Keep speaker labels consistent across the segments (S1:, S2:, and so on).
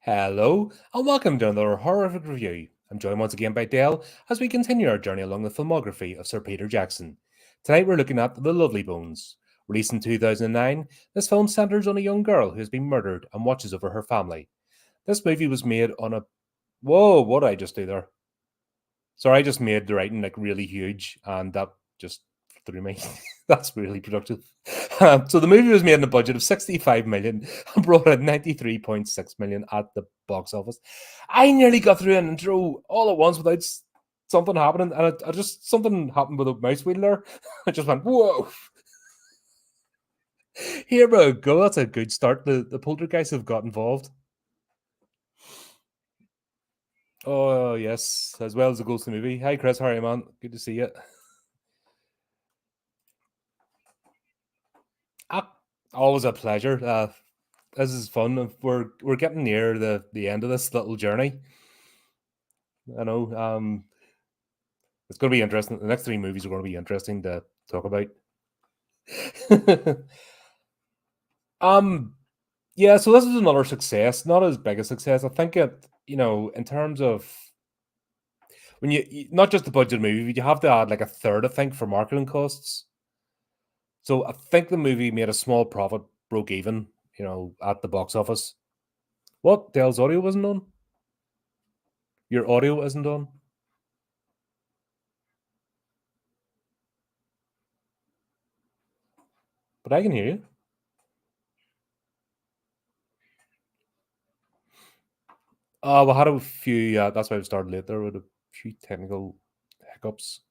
S1: Hello, and welcome to another horrific review. I'm joined once again by Dale as we continue our journey along the filmography of Sir Peter Jackson. Tonight we're looking at The Lovely Bones. Released in 2009, this film centres on a young girl who has been murdered and watches over her family. This movie was made on a... Whoa, what did I just do there? Sorry, I just made the writing like really huge and that just threw me. That's really productive. So the movie was made in a budget of 65 million and brought in 93.6 million at the box office. I nearly got through an intro all at once without something happening, and I just something happened with a mouse wheel there. I just went, whoa. Here we go. That's a good start. The poltergeists have got involved. Oh yes, as well as the ghost movie. Hi Chris, how are you, man? Good to see you. Always a pleasure. This is fun. We're getting near the end of this little journey. I know. It's going to be interesting. The next three movies are going to be interesting to talk about. Yeah. So this is another success, not as big a success. I think in terms of when not just the budget movie, you have to add like a third, I think, for marketing costs. So I think the movie made a small profit, broke even, at the box office. What? Dale's audio wasn't on? Your audio isn't on? But I can hear you. We had a few, that's why we started late there with a few technical hiccups.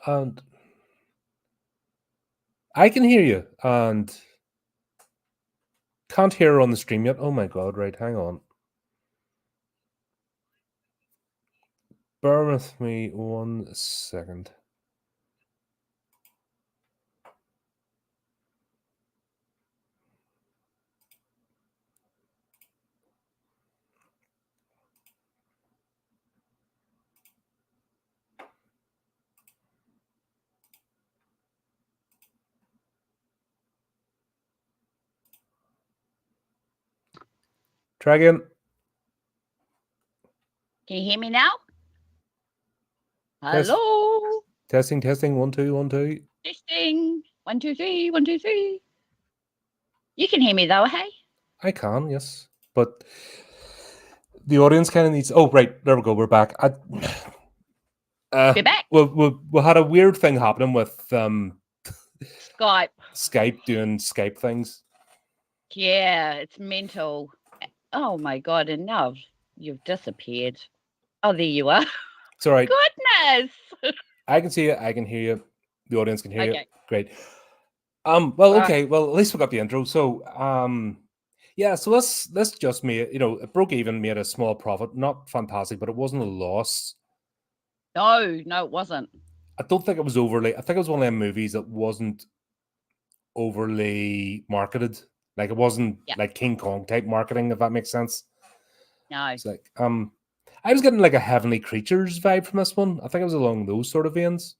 S1: And I can hear you and can't hear her on the stream yet. Oh my god, right, hang on. Bear with me 1 second. Try again.
S2: Can you hear me now?
S1: Test.
S2: Hello.
S1: Testing. 1 2 1 2.
S2: Testing. 1 2 3. 1 2 3. You can hear me though, hey?
S1: I can, yes, but the audience kind of needs. Oh, right, there we go. We're back.
S2: We're back.
S1: We had a weird thing happening with
S2: Skype
S1: doing Skype things.
S2: Yeah, it's mental. Oh my god! And now you've disappeared. Oh, there you are.
S1: It's all right.
S2: Goodness.
S1: I can see you. I can hear you. The audience can hear you. Great. Well,
S2: Right.
S1: okay. Well, at least we got the intro. So, yeah. So this just made it broke even, made a small profit. Not fantastic, but it wasn't a loss.
S2: No, it wasn't.
S1: I don't think it was overly. I think it was one of them movies that wasn't overly marketed. Like it wasn't like King Kong type marketing, if that makes sense.
S2: No.
S1: It's like I was getting like a Heavenly Creatures vibe from this one. I think it was along those sort of veins.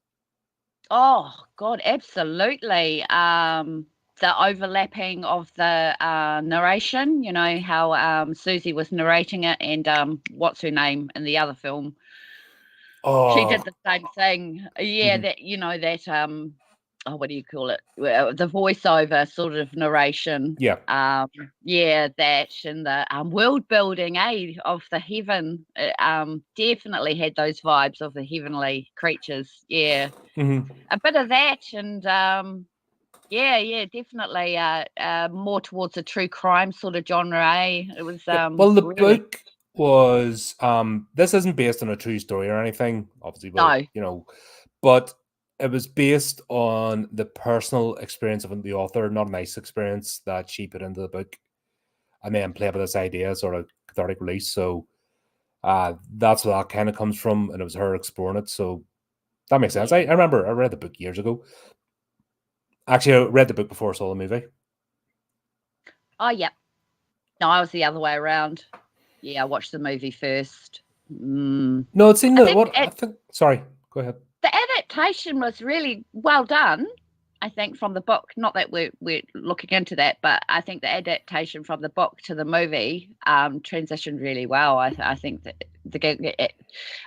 S2: Oh god, absolutely. The overlapping of the narration, how Susie was narrating it, and what's her name in the other film?
S1: Oh,
S2: she did the same thing. Yeah, that that what do you call it? The voiceover sort of narration.
S1: Yeah.
S2: Yeah, that and the world building, of the heaven. Definitely had those vibes of the heavenly creatures. Yeah. A bit of that, and yeah, definitely more towards a true crime sort of genre. It was
S1: well, the
S2: really...
S1: book was this isn't based on a true story or anything, obviously, but but it was based on the personal experience of the author, not a nice experience that she put into the book, and then play with this idea, sort of cathartic release. So that's where that kind of comes from, and it was her exploring it. So that makes sense. I remember I read the book years ago. Actually, I read the book before I saw the movie.
S2: Oh, yeah. No, I was the other way around. Yeah, I watched the movie first.
S1: No, it seemed that what I think. Sorry, go ahead.
S2: The adaptation was really well done. I think from the book, not that we're looking into that, but I think the adaptation from the book to the movie transitioned really well. I think that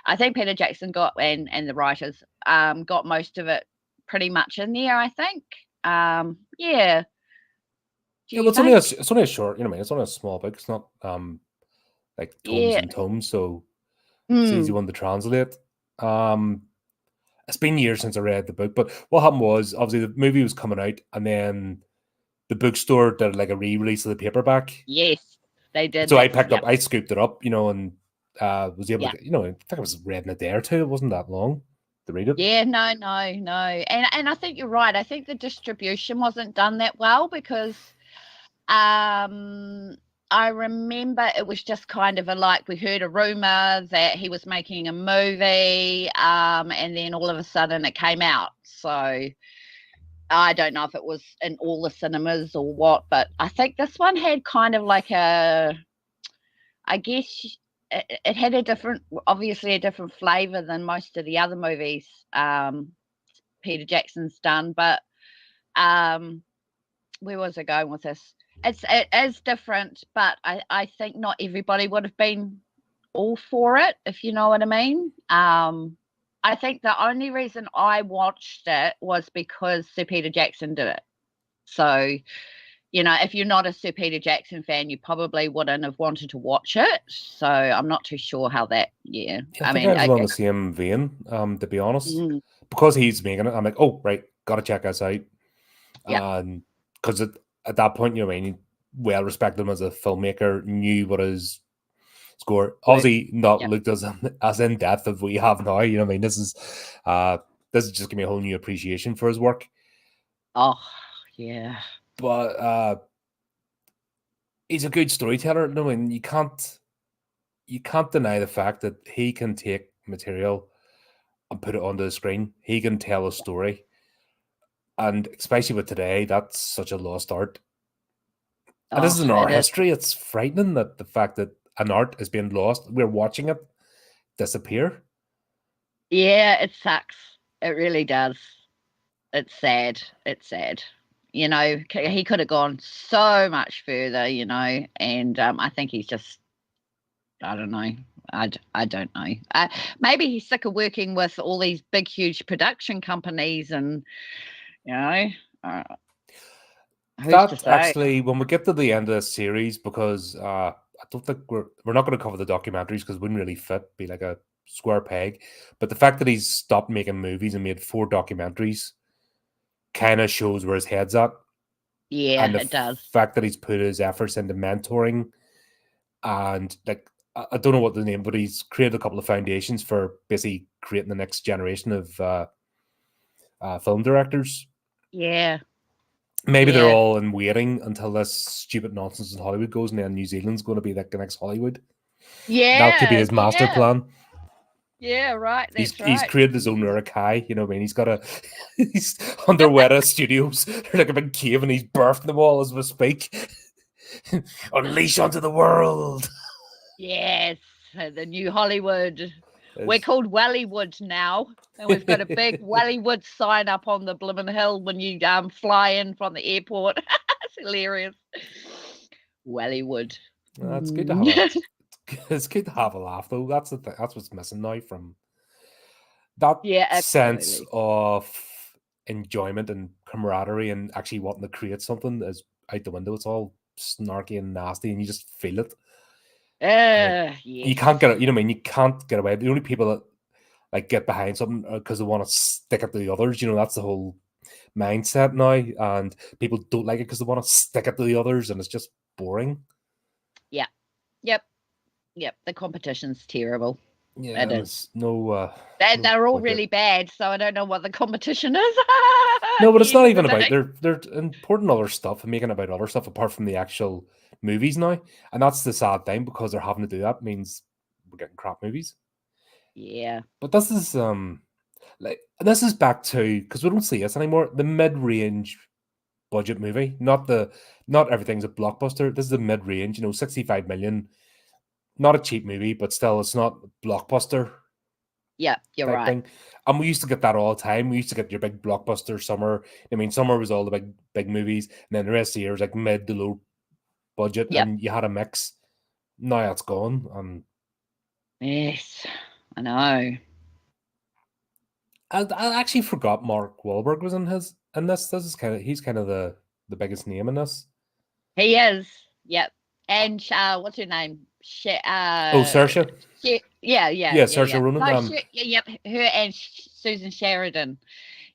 S2: I think Peter Jackson got and the writers got most of it pretty much in there. I think, yeah. Do
S1: Yeah,
S2: you
S1: well,
S2: think?
S1: it's only a short. You know, I mean, it's only a small book. It's not like tomes
S2: Yeah.
S1: and tomes, so it's easy one to translate. It's been years since I read the book, but what happened was obviously the movie was coming out, and then the bookstore did like a re-release of the paperback.
S2: Yes, they did.
S1: So I
S2: That's
S1: picked up, I scooped it up, you know, and was able to, you know, I think I was read in a day or two. It wasn't that long to read it.
S2: Yeah, no, and I think you're right. I think the distribution wasn't done that well because I remember it was just kind of we heard a rumor that he was making a movie, and then all of a sudden it came out. So I don't know if it was in all the cinemas or what, but I think this one had kind of like I guess it had obviously a different flavor than most of the other movies Peter Jackson's done. But where was I going with this? It is different, but I think not everybody would have been all for it, if you know what I mean. I think the only reason I watched it was because Sir Peter Jackson did it. So, you know, if you're not a Sir Peter Jackson fan, you probably wouldn't have wanted to watch it. So I'm not too sure how that,
S1: I think I was on the same vein, to be honest. Because he's making it, I'm like, oh, right, got to check this out. And because at that point, you know, I mean, well respected him as a filmmaker, knew what his score. Obviously, not looked as in depth as we have now. You know, what I mean, this is just giving me a whole new appreciation for his work.
S2: Oh, yeah.
S1: But he's a good storyteller. No, and you can't deny the fact that he can take material and put it onto the screen. He can tell a story. And especially with today, that's such a lost art. And this is in our history. It's frightening that the fact that an art is being lost, we're watching it disappear.
S2: Yeah, it sucks. It really does. It's sad. It's sad. You know, he could have gone so much further, you know, and I think he's just, I don't know. I don't know. Maybe he's sick of working with all these big, huge production companies and, you know,
S1: that's actually when we get to the end of this series, because I don't think we're not going to cover the documentaries because it wouldn't really be like a square peg. But the fact that he's stopped making movies and made 4 documentaries kind of shows where his head's at.
S2: Yeah,
S1: and
S2: it does.
S1: The fact that he's put his efforts into mentoring and like I don't know what the name, but he's created a couple of foundations for basically creating the next generation of film directors.
S2: Yeah.
S1: Maybe they're all in waiting until this stupid nonsense in Hollywood goes, and then New Zealand's going to be like the next Hollywood.
S2: Yeah.
S1: That could be his master plan.
S2: Yeah, right.
S1: He's created his own Urukai, you know what I mean? He's under Weta Studios, like a big cave, and he's birthing them all as we speak. Unleash onto the world.
S2: Yes, the new Hollywood. We're called Wellywood now, and we've got a big Wellywood sign up on the Blimmin' Hill when you fly in from the airport. It's hilarious. Wellywood.
S1: It's good to have it's good to have a laugh, though. That's the thing. That's what's missing now from that sense of enjoyment and camaraderie and actually wanting to create something is out the window. It's all snarky and nasty, and you just feel it.
S2: Yes.
S1: You can't get it. You know what I mean? You can't get away. The only people that like get behind something because they want to stick it to the others. You know, that's the whole mindset now, and people don't like it because they want to stick it to the others, and it's just boring.
S2: Yeah. Yep. The competition's terrible.
S1: Yeah, there's no.
S2: They're all really bad, so I don't know what the competition is.
S1: No, but it's not even about they're important other stuff and making about other stuff apart from the actual movies now, and that's the sad thing because they're having to do that means we're getting crap movies.
S2: Yeah,
S1: but this is this is back to because we don't see this anymore. The mid-range budget movie, not everything's a blockbuster. This is the mid-range, 65 million. not a cheap movie, but still, it's not blockbuster.
S2: Yeah, you're
S1: type
S2: right.
S1: thing. And we used to get that all the time. We used to get your big blockbuster summer. I mean, summer was all the big movies, and then the rest of the year was like mid to low budget,
S2: Yep.
S1: and you had a mix. Now that's gone.
S2: Yes, I know.
S1: I actually forgot Mark Wahlberg was in this. This is he's kind of the biggest name in this.
S2: He is. Yep. And what's her name?
S1: Saoirse.
S2: Yeah,
S1: Saoirse Ronan.
S2: No, yep, her and Susan Sheridan.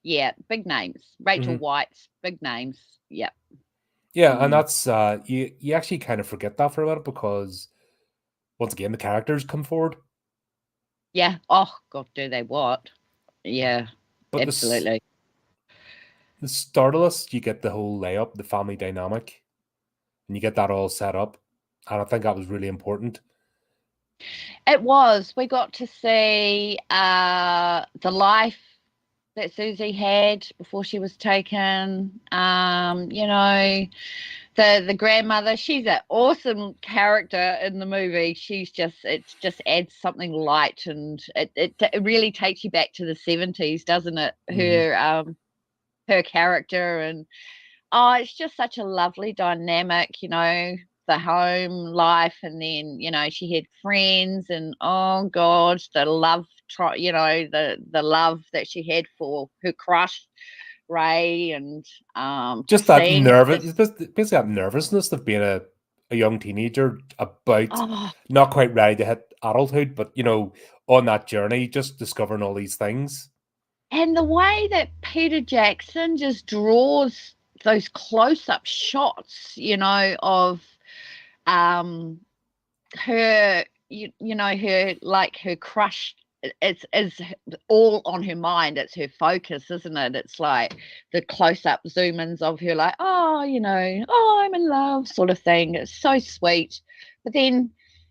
S2: Yeah, big names. Rachel Weisz, big names. Yep.
S1: Yeah, and that's you actually kind of forget that for a minute because once again the characters come forward.
S2: Yeah. Oh God, do they what? Yeah. But absolutely.
S1: The start of this, you get the whole layup, the family dynamic, and you get that all set up, and I think that was really important.
S2: It was. We got to see the life that Susie had before she was taken. You know, the grandmother. She's an awesome character in the movie. It just adds something light, and it really takes you back to the 70s, doesn't it? Her character, and it's just such a lovely dynamic, you know, the home life, and then, you know, she had friends, and oh god, the love, you know, the love that she had for her crush Ray, and
S1: just that basically that nervousness of being a young teenager about not quite ready to hit adulthood, but you know, on that journey, just discovering all these things.
S2: And the way that Peter Jackson just draws those close-up shots, you know, of her, you know, her crush, it's all on her mind. It's her focus, isn't it? It's like the close-up zoom-ins of her, like, oh, you know, oh, I'm in love, sort of thing. It's so sweet. But then,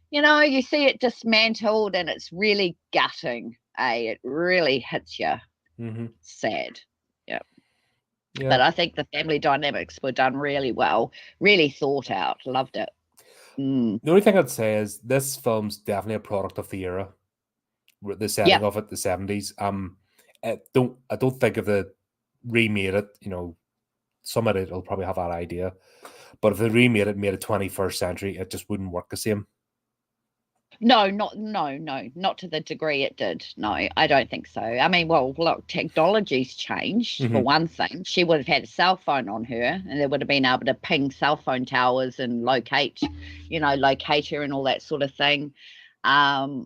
S2: you know, you see it dismantled, and it's really gutting. It really hits you. Sad. Yeah. But I think the family dynamics were done really well, really thought out. Loved it.
S1: The only thing I'd say is this film's definitely a product of the era, the setting of it, the 70s. I don't think if they remade it, you know, some of it will probably have that idea, but if they remade it, made it 21st century, it just wouldn't work the same.
S2: No, not to the degree it did. No, I don't think so. I mean, well, look, technology's changed for one thing. She would have had a cell phone on her, and they would have been able to ping cell phone towers and locate her and all that sort of thing. That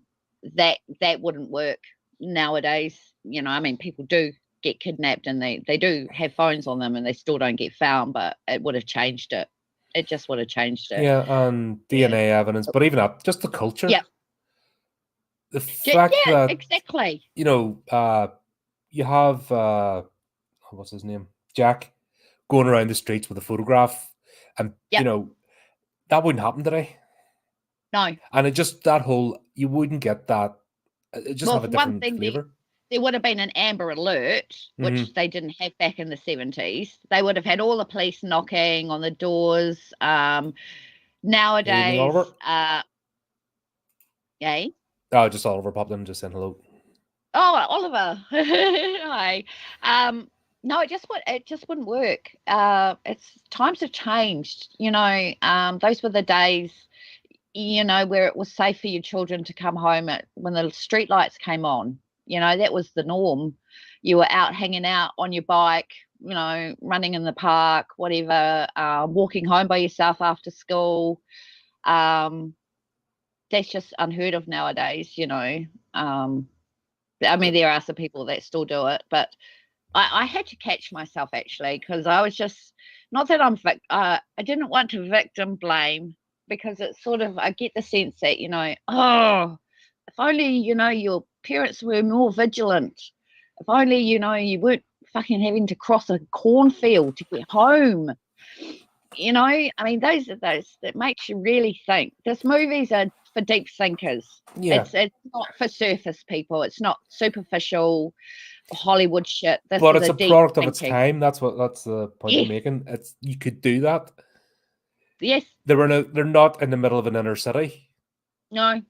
S2: wouldn't work nowadays. You know, I mean, people do get kidnapped, and they do have phones on them, and they still don't get found, but it would have changed it. It just would have changed it.
S1: Yeah, and DNA evidence, but even that, just the culture.
S2: Yeah.
S1: The fact that
S2: exactly.
S1: You know, you have what's his name? Jack going around the streets with a photograph, and you know, that wouldn't happen today.
S2: No.
S1: And it just that whole you wouldn't get that. It just have a different flavor.
S2: There would have been an Amber Alert, which they didn't have back in the 70s. They would have had all the police knocking on the doors. Nowadays, yay.
S1: Oh, just Oliver popped in, just saying hello.
S2: Oh, Oliver. Hi. No, it just wouldn't work. Times have changed. You know, those were the days, you know, where it was safe for your children to come home when the street lights came on. You know, that was the norm. You were out hanging out on your bike, you know, running in the park, whatever, walking home by yourself after school. That's just unheard of nowadays, you know. I mean, there are some people that still do it, but I had to catch myself, actually, because I was just, not that I didn't want to victim blame, because it's sort of, I get the sense that, you know, if only, you know, your parents were more vigilant. If only, you know, you weren't fucking having to cross a cornfield to get home. You know, I mean, those that makes you really think. This movies are for deep thinkers.
S1: Yeah.
S2: It's not for surface people. It's not superficial Hollywood shit.
S1: But it's a product of its time. That's the point I'm making. You could do that.
S2: Yes.
S1: They're not in the middle of an inner city.
S2: No,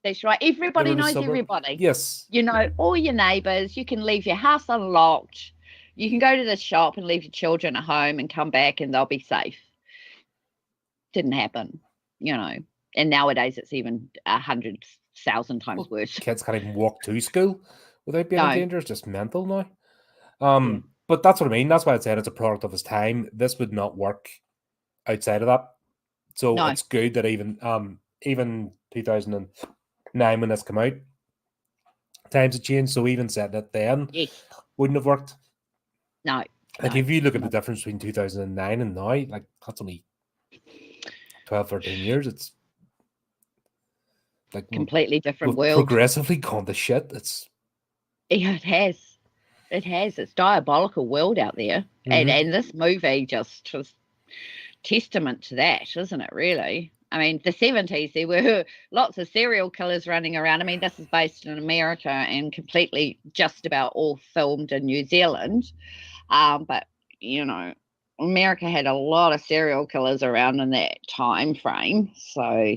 S2: that's right. Everybody knows everybody.
S1: Yes.
S2: You know, all your neighbours. You can leave your house unlocked. You can go to the shop and leave your children at home and come back and they'll be safe. Didn't happen, you know. And nowadays it's even 100,000 times worse.
S1: Kids can't even walk to school without being in danger. It's just mental now.
S2: Yeah.
S1: But that's what I mean. That's why I said it's a product of its time. This would not work outside of that. So
S2: No.
S1: it's good that even 2009 when this came out, times have changed. So even setting it then wouldn't have worked.
S2: No.
S1: Like if you look at the difference between 2009 and now, like that's only 12, 13 years. It's like
S2: completely different world.
S1: Progressively gone to shit.
S2: Yeah, it has. It has. It's diabolical world out there. And this movie just was testament to that, isn't it, really? I mean, the 70s, there were lots of serial killers running around. I mean, this is based in America and completely just about all filmed in New Zealand. But, you know, America had a lot of serial killers around in that time frame. So,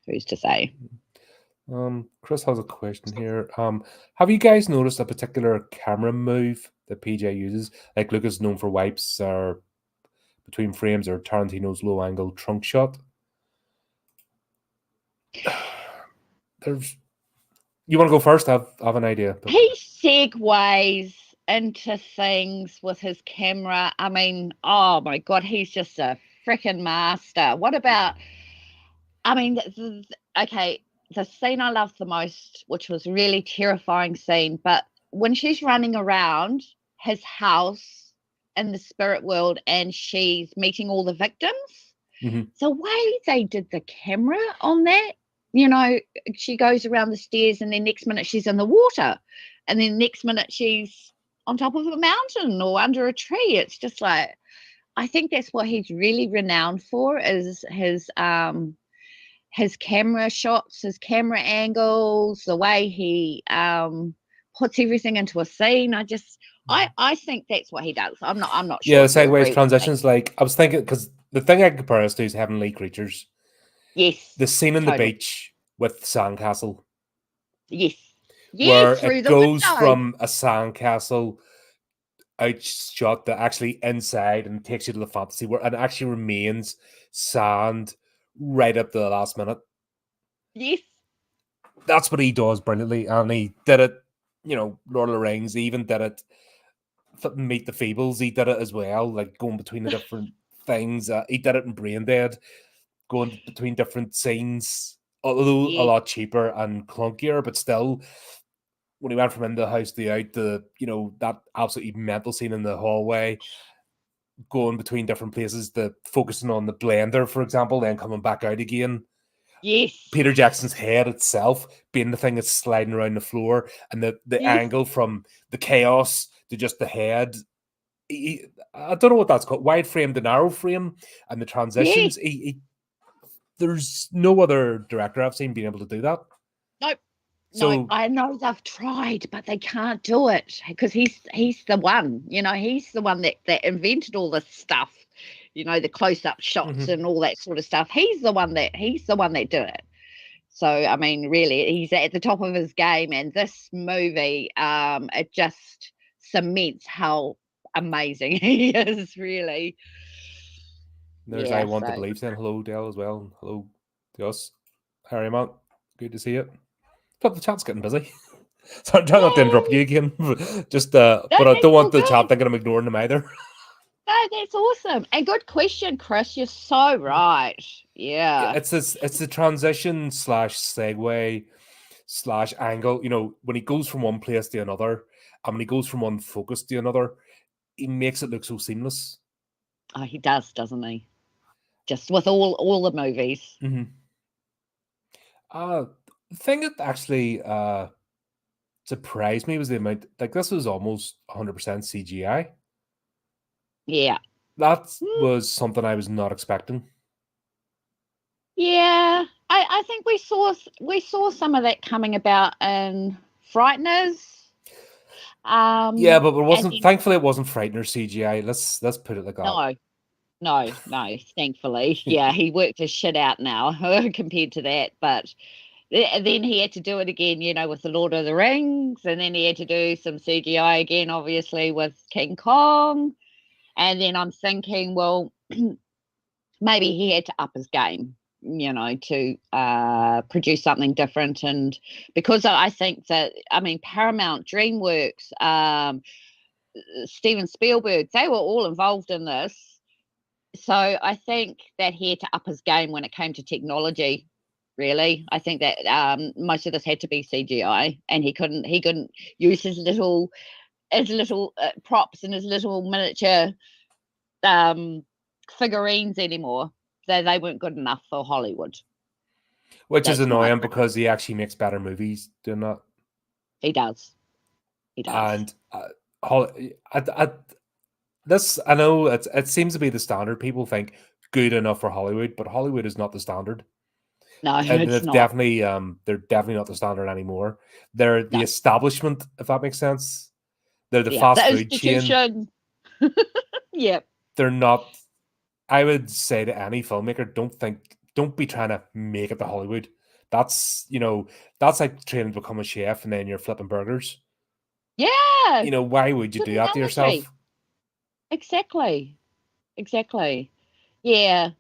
S2: who's to say?
S1: Chris has a question here. Have you guys noticed a particular camera move that PJ uses? Like Lucas is known for wipes or between frames or Tarantino's low angle trunk shot. You want to go first? I have an idea.
S2: But he segues into things with his camera. I mean, oh my God, he's just a freaking master. What about, I mean, okay, the scene I loved the most, which was really terrifying scene, but when she's running around his house in the spirit world and she's meeting all the victims, the way they did the camera on that, you know, she goes around the stairs and then next minute she's in the water and then next minute she's on top of a mountain or under a tree. It's just like, I think that's what he's really renowned for is his camera shots, his camera angles, the way he puts everything into a scene. I think that's what he does. I'm not sure.
S1: Yeah, segues, transitions. Like I was thinking, because the thing I compare us to is Heavenly Creatures.
S2: Yes.
S1: The scene on the beach with sandcastle.
S2: Yes.
S1: Where it goes from a sandcastle outshot to actually inside and takes you to the fantasy world and actually remains sand right up to the last minute.
S2: Yes.
S1: That's what he does brilliantly. And he did it, you know, Lord of the Rings, he even did it. Meet the Feebles, he did it as well, like going between the different things. He did it in Brain Dead, going between different scenes, although a lot cheaper and clunkier, but still, when he went from in the house to out, you know, that absolutely mental scene in the hallway, going between different places, focusing on the blender, for example, then coming back out again.
S2: Yes.
S1: Peter Jackson's head itself being the thing that's sliding around the floor, and the angle from the chaos to just the head. I don't know what that's called, wide frame to narrow frame, and the transitions. There's no other director I've seen being able to do that.
S2: Nope. So, no, I know they've tried, but they can't do it because he's the one. You know, he's the one that invented all this stuff. You know, the close-up shots and all that sort of stuff. He's the one that did it. So, I mean, really, he's at the top of his game, and this movie, it just cements how amazing he is, really.
S1: There's I Want to Believe saying hello, Dale, as well. Hello to us. Harry Mount, good to see you. But the chat's getting busy. So I'm trying not to interrupt you again. Just, but I don't want the chat thinking I'm ignoring them either.
S2: No, that's awesome. And good question, Chris. You're so right. Yeah.
S1: It's the transition / segue / angle. You know, when he goes from one place to another, and when he goes from one focus to another, he makes it look so seamless.
S2: Oh, he does, doesn't he? Just with all the movies.
S1: The thing that actually surprised me was the amount. Like, this was almost 100% CGI.
S2: Yeah.
S1: That was something I was not expecting.
S2: Yeah, I think we saw some of that coming about in Frighteners.
S1: Yeah, but it wasn't. Thankfully, it wasn't Frighteners CGI. Let's put it like that.
S2: No, No, thankfully. Yeah, he worked his shit out now compared to that. But then he had to do it again, with the Lord of the Rings, and then he had to do some CGI again, obviously, with King Kong. And then I'm thinking, well, maybe he had to up his game, to produce something different. And because I think that, Paramount, DreamWorks, Steven Spielberg, they were all involved in this. So I think that he had to up his game when it came to technology. Really, I think that most of this had to be CGI, and he couldn't use his little props and his little miniature figurines anymore. They weren't good enough for Hollywood.
S1: Which is
S2: That's my
S1: annoying
S2: opinion.
S1: because he actually makes better movies doing that.
S2: He does.
S1: And this, I know it seems to be the standard. People think good enough for Hollywood, but Hollywood is not the standard.
S2: No,
S1: And
S2: it's not.
S1: they're definitely not the standard anymore. They're the
S2: No.
S1: establishment, if that makes sense. They're the
S2: Yeah,
S1: fast
S2: the
S1: food chain.
S2: institution. Yep.
S1: They're not. I would say to any filmmaker, don't be trying to make it to Hollywood. That's that's like training to become a chef and then you're flipping burgers.
S2: Yeah.
S1: Why would you
S2: Good
S1: do that to
S2: analogy.
S1: yourself?
S2: Exactly. Yeah.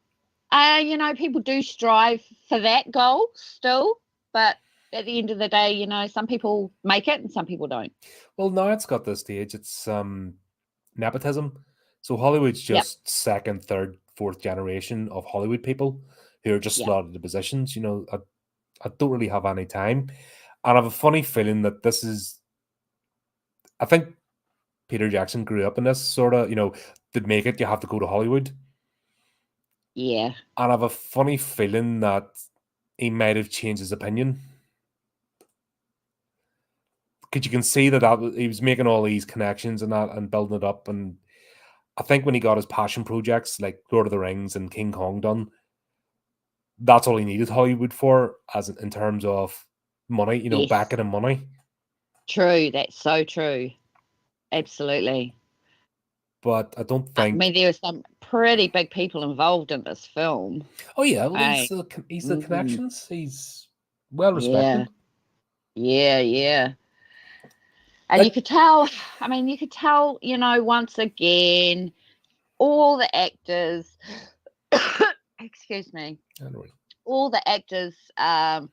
S2: People do strive for that goal still, but at the end of the day, some people make it and some people don't.
S1: Well, now it's got this stage. It's nepotism. So Hollywood's
S2: Yep.
S1: just second, third, fourth generation of Hollywood people who are just
S2: Yep.
S1: slotted to positions. I don't really have any time. And I have a funny feeling that this is, I think Peter Jackson grew up in this sort of, to make it, you have to go to Hollywood.
S2: Yeah.
S1: And I have a funny feeling that he might have changed his opinion. Because you can see that he was making all these connections and that and building it up. And I think when he got his passion projects like Lord of the Rings and King Kong done, that's all he needed Hollywood for, as in terms of money,
S2: Yes.
S1: backing and money.
S2: True. That's so true. Absolutely.
S1: But I don't think.
S2: There were some pretty big people involved in this film.
S1: Oh yeah, well, he's the connections. He's well respected.
S2: Yeah. And you could tell, once again, all the actors, excuse me, all the actors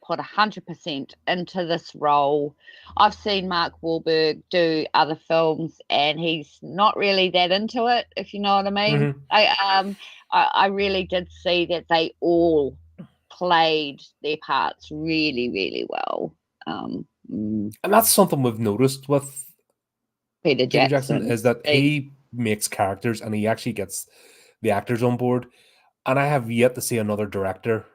S2: put 100% into this role. I've seen Mark Wahlberg do other films, and he's not really that into it, if you know what I mean.
S1: Mm-hmm.
S2: I really did see that they all played their parts really, really well.
S1: And that's something we've noticed with
S2: Peter
S1: Jackson is that he makes characters and he actually gets the actors on board. And I have yet to see another director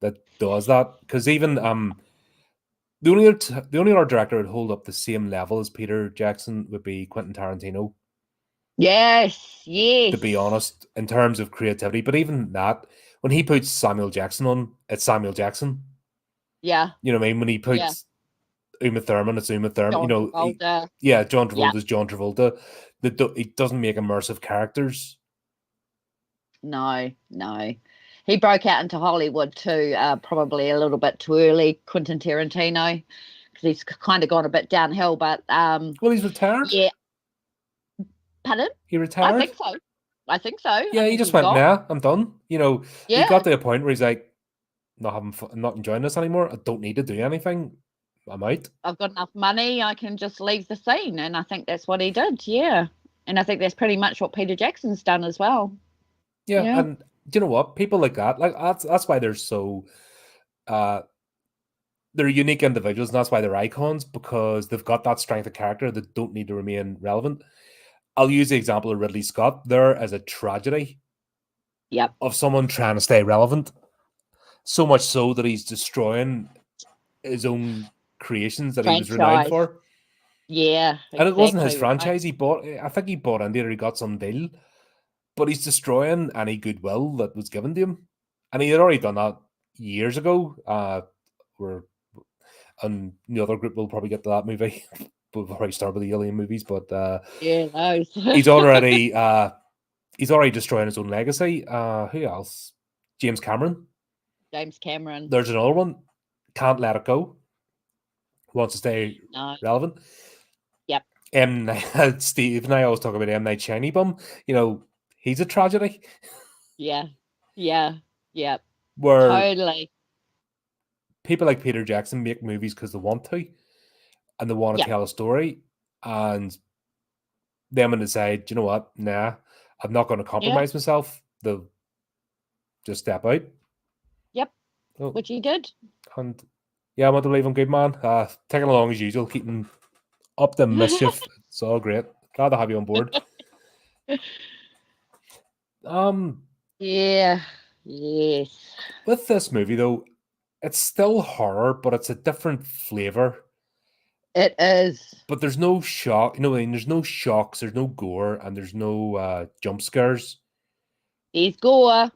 S1: that does that, because even the only other director would hold up the same level as Peter Jackson would be Quentin Tarantino.
S2: Yes.
S1: To be honest, in terms of creativity, but even that, when he puts Samuel Jackson on, it's Samuel Jackson.
S2: Yeah.
S1: You know what I mean? When he puts Uma Thurman, it's Uma Thurman.
S2: John Travolta.
S1: John Travolta's John Travolta. He doesn't make immersive characters.
S2: No. He broke out into Hollywood too, probably a little bit too early, Quentin Tarantino, because he's kind of gone a bit downhill. But
S1: well, he's retired.
S2: Yeah. Pardon?
S1: He retired.
S2: I think so.
S1: Yeah, he just went, nah, I'm done. He got to a point where he's like, not having fun, I'm not enjoying this anymore. I don't need to do anything. I'm out.
S2: I've got enough money. I can just leave the scene, and I think that's what he did. Yeah, and I think that's pretty much what Peter Jackson's done as well.
S1: Yeah. And do you know what? People like that, that's why they're so they're unique individuals, and that's why they're icons, because they've got that strength of character that don't need to remain relevant. I'll use the example of Ridley Scott. There is a tragedy of someone trying to stay relevant, so much so that he's destroying his own creations that he was renowned for.
S2: Yeah, exactly.
S1: And it wasn't his franchise. I think he bought into it, or he got some deal, but he's destroying any goodwill that was given to him. And he had already done that years ago. And the other group will probably get to that movie before I start with the Alien movies. But
S2: yeah,
S1: he's already he's already destroying his own legacy. Who else? James Cameron. There's another one. Can't let it go. Wants to stay relevant.
S2: Yep.
S1: Steve and I always talk about M. Night Shyamalan. You know, he's a tragedy.
S2: Yeah.
S1: Where
S2: totally.
S1: People like Peter Jackson make movies because they want to, and they want to tell a story, and then when they decide, you know what, nah, I'm not going to compromise myself, they'll just step out.
S2: Yep. Oh. Which he did.
S1: And yeah, I want to leave him good, man. Taking along as usual, keeping up the mischief. It's all great. Glad to have you on board.
S2: Yeah. Yes.
S1: With this movie, though, it's still horror, but it's a different flavor.
S2: It is.
S1: But there's no shock. You know what I mean? There's no shocks, there's no gore, and there's no jump scares.
S2: There's gore.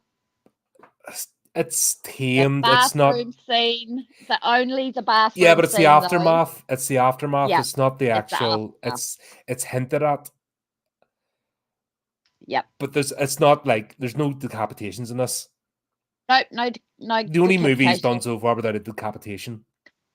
S1: It's tamed.
S2: The
S1: it's not
S2: scene. The bathroom.
S1: Yeah, but it's
S2: scene,
S1: the aftermath.
S2: Though.
S1: It's the aftermath.
S2: Yep.
S1: It's not the actual. It's hinted at.
S2: Yep.
S1: But it's not like there's no decapitations in this.
S2: No.
S1: The only movie he's done so far without a decapitation.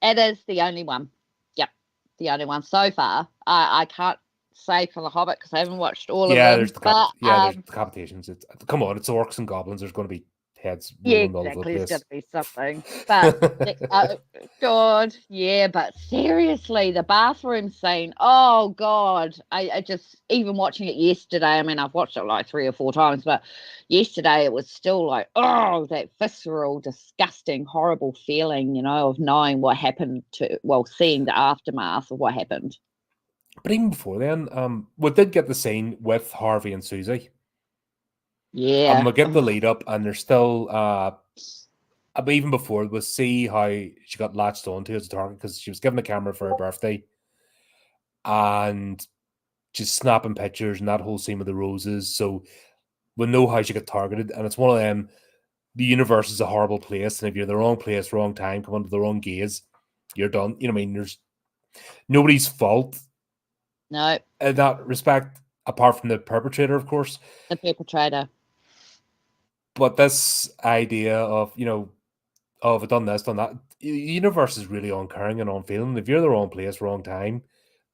S2: It is the only one. Yep, the only one so far. I can't say for The Hobbit because I haven't watched all of them.
S1: There's there's decapitations. Come on, it's orcs and goblins. There's going to be heads rolling all over the place.
S2: There's going to be something. But God, yeah. But seriously, the bathroom scene. Oh God, I just even watching it yesterday. I mean, I've watched it like 3 or 4 times, but yesterday it was still like, oh, that visceral, disgusting, horrible feeling, you know, of knowing what happened seeing the aftermath of what happened.
S1: But even before then, we did get the scene with Harvey and Susie.
S2: Yeah.
S1: And we get the lead up, and there's still, even before, we'll see how she got latched onto as a target because she was given a camera for her birthday. And she's snapping pictures and that whole scene with the roses. So we know how she got targeted. And it's one of them, the universe is a horrible place. And if you're in the wrong place, wrong time, come under the wrong gaze, you're done. You know what I mean? There's nobody's fault.
S2: No.
S1: In that respect, apart from the perpetrator, of course.
S2: The perpetrator.
S1: But this idea of, you know, oh, I've done this, done that. The universe is really uncaring and unfeeling. If you're in the wrong place, wrong time,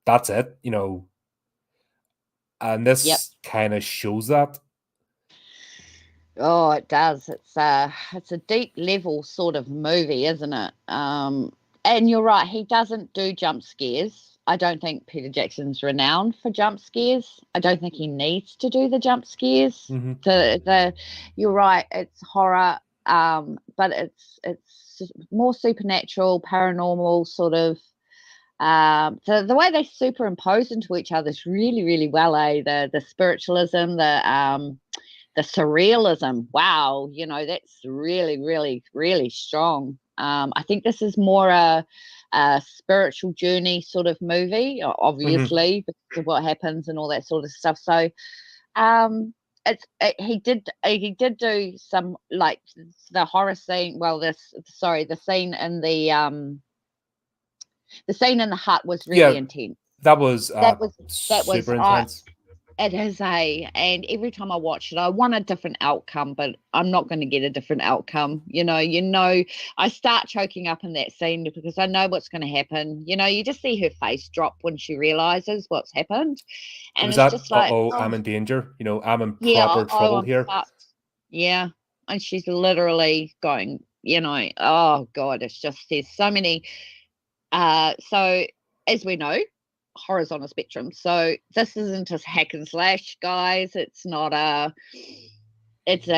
S1: that's it, you know. And this kind of shows that.
S2: Oh, it does. It's a deep level sort of movie, isn't it? And you're right, he doesn't do jump scares. I don't think Peter Jackson's renowned for jump scares. I don't think he needs to do the jump scares.
S1: Mm-hmm.
S2: You're right, it's horror, but it's more supernatural, paranormal sort of. The way they superimpose into each other is really, really well. The spiritualism, the surrealism. Wow, you know, that's really, really, really strong. I think this is more a spiritual journey sort of movie, obviously, because of what happens and all that sort of stuff. So he did do some, like, the horror scene. Well, the scene in the scene in the hut was really intense.
S1: That was super intense.
S2: It is and every time I watch it, I want a different outcome, but I'm not going to get a different outcome. You know, I start choking up in that scene because I know what's going to happen. You know, you just see her face drop when she realizes what's happened, and it's just like,
S1: I'm in danger. You know, I'm in proper trouble here.
S2: Yeah, and she's literally going, you know, oh God, it's just there's so many. So as we know, horror's on a spectrum, so this isn't just hack and slash, guys. It's a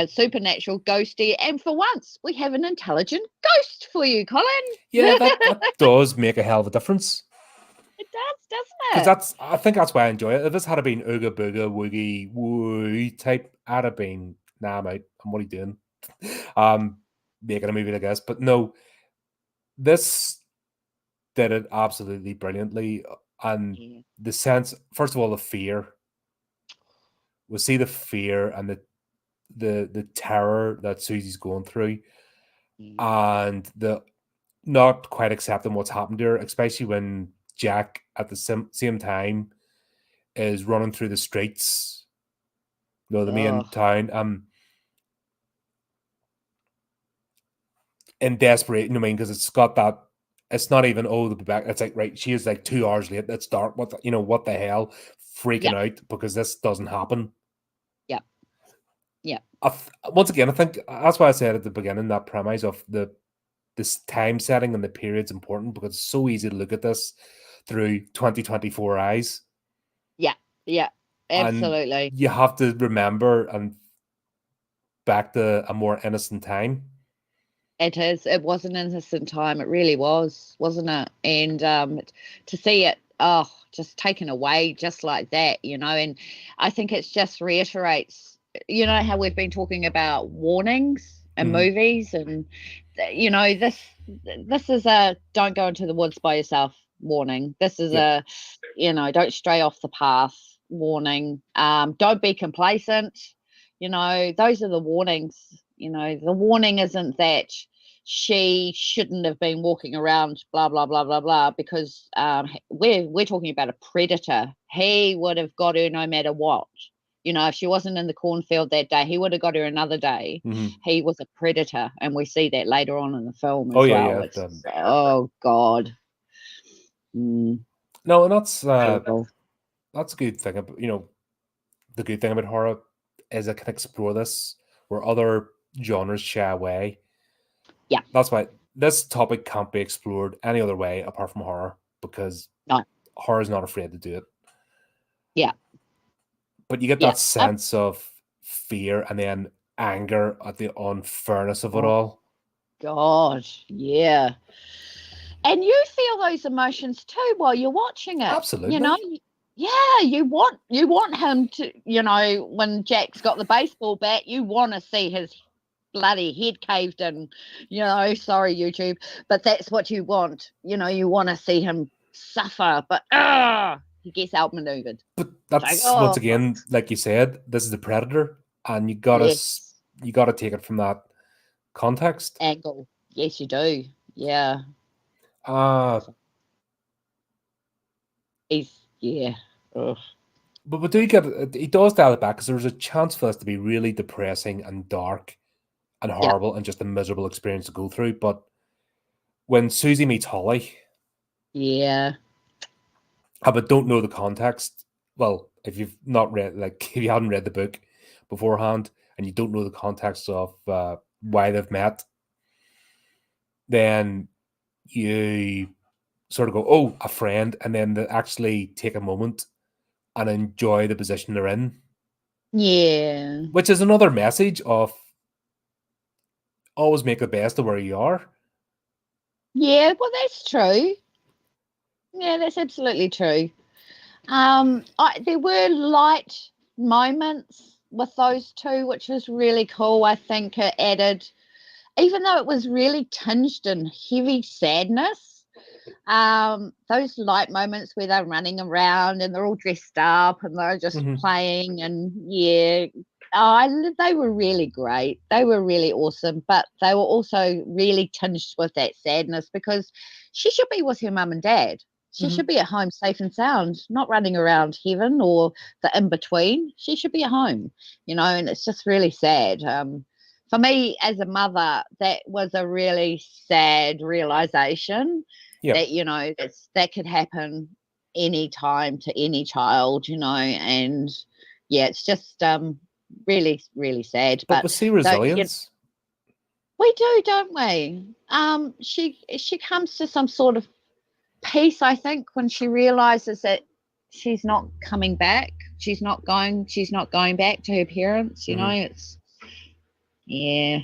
S2: supernatural, ghosty, and for once we have an intelligent ghost for you, Colin.
S1: Yeah, that does make a hell of a difference.
S2: It does, doesn't
S1: it? I think that's why I enjoy it. If this had been ooga booga woogie woo type, I'd have been, nah, I'm out. What are you doing? Making a movie, I guess. But no, this did it absolutely brilliantly. And the sense, first of all, the fear. We see the fear and the terror that Susie's going through, and the not quite accepting what's happened to her, especially when Jack at the same time is running through the streets No, the main
S2: Oh,
S1: town. In desperation, I mean, because it's got that. It's not even they'll be back. It's like right, she is like 2 hours late. It's dark. What the hell? Freaking
S2: yeah,
S1: out because this doesn't happen.
S2: yeah, yeah.
S1: Once again, I think that's why I said at the beginning that premise of this time setting and the period's important because it's so easy to look at this through 2024 eyes.
S2: Yeah, yeah,
S1: And
S2: absolutely.
S1: you have to remember and back to a more innocent time.
S2: It is. It was an innocent time. It really was, wasn't it? And to see it, just taken away just like that, And I think it just reiterates, how we've been talking about warnings and movies, and this is a don't go into the woods by yourself warning. This is
S1: Yep.
S2: don't stray off the path warning. Don't be complacent. Those are the warnings. The warning isn't that she shouldn't have been walking around blah blah blah blah blah because we're talking about a predator. He would have got her no matter what. If she wasn't in the cornfield that day, he would have got her another day. He was a predator, and we see that later on in the film
S1: Oh
S2: as
S1: yeah,
S2: well.
S1: yeah.
S2: Oh God.
S1: No, and that's
S2: Terrible.
S1: a good thing. The good thing about horror is it can explore this where other genres shy away.
S2: Yeah.
S1: That's why this topic can't be explored any other way apart from horror because
S2: No.
S1: horror is not afraid to do it.
S2: Yeah.
S1: But you get
S2: Yeah.
S1: that sense of fear and then anger at the unfairness of it
S2: Oh
S1: all.
S2: God. Yeah. And you feel those emotions too while you're watching it.
S1: Absolutely.
S2: Yeah, you want him to, when Jack's got the baseball bat, you want to see his bloody head caved in, sorry YouTube, but that's what you want. You want to see him suffer, but he gets outmaneuvered.
S1: But
S2: It's like,
S1: that's once
S2: oh,
S1: again, like you said, this is the predator, and
S2: yes,
S1: you gotta take it from that context.
S2: angle. Yes, you do. Yeah.
S1: Uh
S2: Yeah. Ugh.
S1: but we do get he does dial it back because there's a chance for this to be really depressing and dark and
S2: Yeah.
S1: horrible and just a miserable experience to go through. But when Susie meets Holly,
S2: Yeah.
S1: but don't know the context. Well, if you've not read, like, if you haven't read the book beforehand and you don't know the context of why they've met, then you sort of go, "Oh, a friend," and then they actually take a moment and enjoy the position they're in,
S2: Yeah.
S1: which is another message of always make the best of where you are.
S2: Yeah, well, that's true. Yeah, that's absolutely true. There were light moments with those two, which was really cool. I think it added, even though it was really tinged in heavy sadness, those light moments where they're running around and they're all dressed up and they're just playing, and yeah, they were really great. They were really awesome, but they were also really tinged with that sadness because she should be with her mum and dad. She should be at home safe and sound, not running around heaven or the in between. She should be at home, and it's just really sad. For me as a mother, that was a really sad realization
S1: Yep.
S2: that that could happen any time to any child, and yeah, it's just really, really sad.
S1: But
S2: But
S1: we see
S2: you
S1: resilience.
S2: we do, don't we? She comes to some sort of peace, I think, when she realizes that she's not coming back. She's not going back to her parents. It's yeah,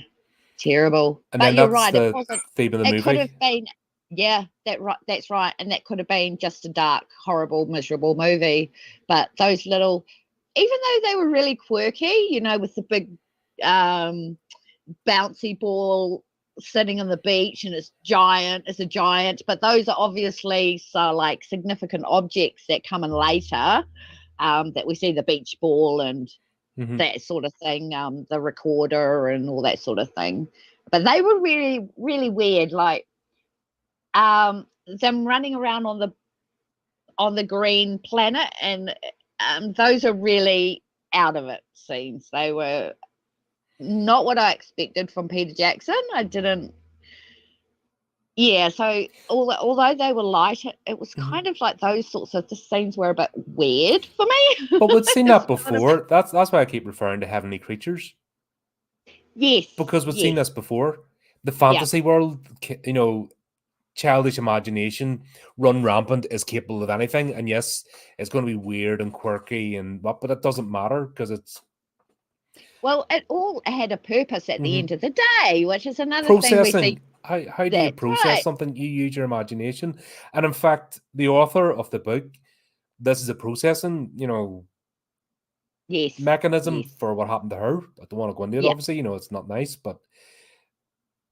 S2: terrible.
S1: And
S2: But
S1: then
S2: you're
S1: that's
S2: right. It
S1: the
S2: wasn't.
S1: theme of the
S2: It could
S1: movie.
S2: have been. Yeah, that's right. And that could have been just a dark, horrible, miserable movie. But those little, even though they were really quirky, with the big bouncy ball sitting on the beach and it's a giant, but those are obviously like significant objects that come in later, that we see the beach ball and that sort of thing, the recorder and all that sort of thing. But they were really, really weird, like them running around on the green planet, and those are really out of it scenes. They were not what I expected from Peter Jackson. I didn't. Yeah, so although they were light, it was kind of like those sorts of the scenes were a bit weird for me.
S1: But we've seen that before. That's why I keep referring to heavenly creatures.
S2: Yes,
S1: Because we've seen
S2: yes,
S1: this before. The
S2: yeah.
S1: fantasy world, childish imagination run rampant, is capable of anything. And yes, it's going to be weird and quirky and what, but it doesn't matter because it's
S2: Well, it all had a purpose at the end of the day, which is another thing we see.
S1: processing. How do you
S2: That's
S1: process
S2: right.
S1: something? You use your imagination. And in fact, the author of the book, this is a processing,
S2: Yes,
S1: mechanism
S2: yes,
S1: for what happened to her. I don't want to go into it,
S2: yeah,
S1: obviously, it's not nice, but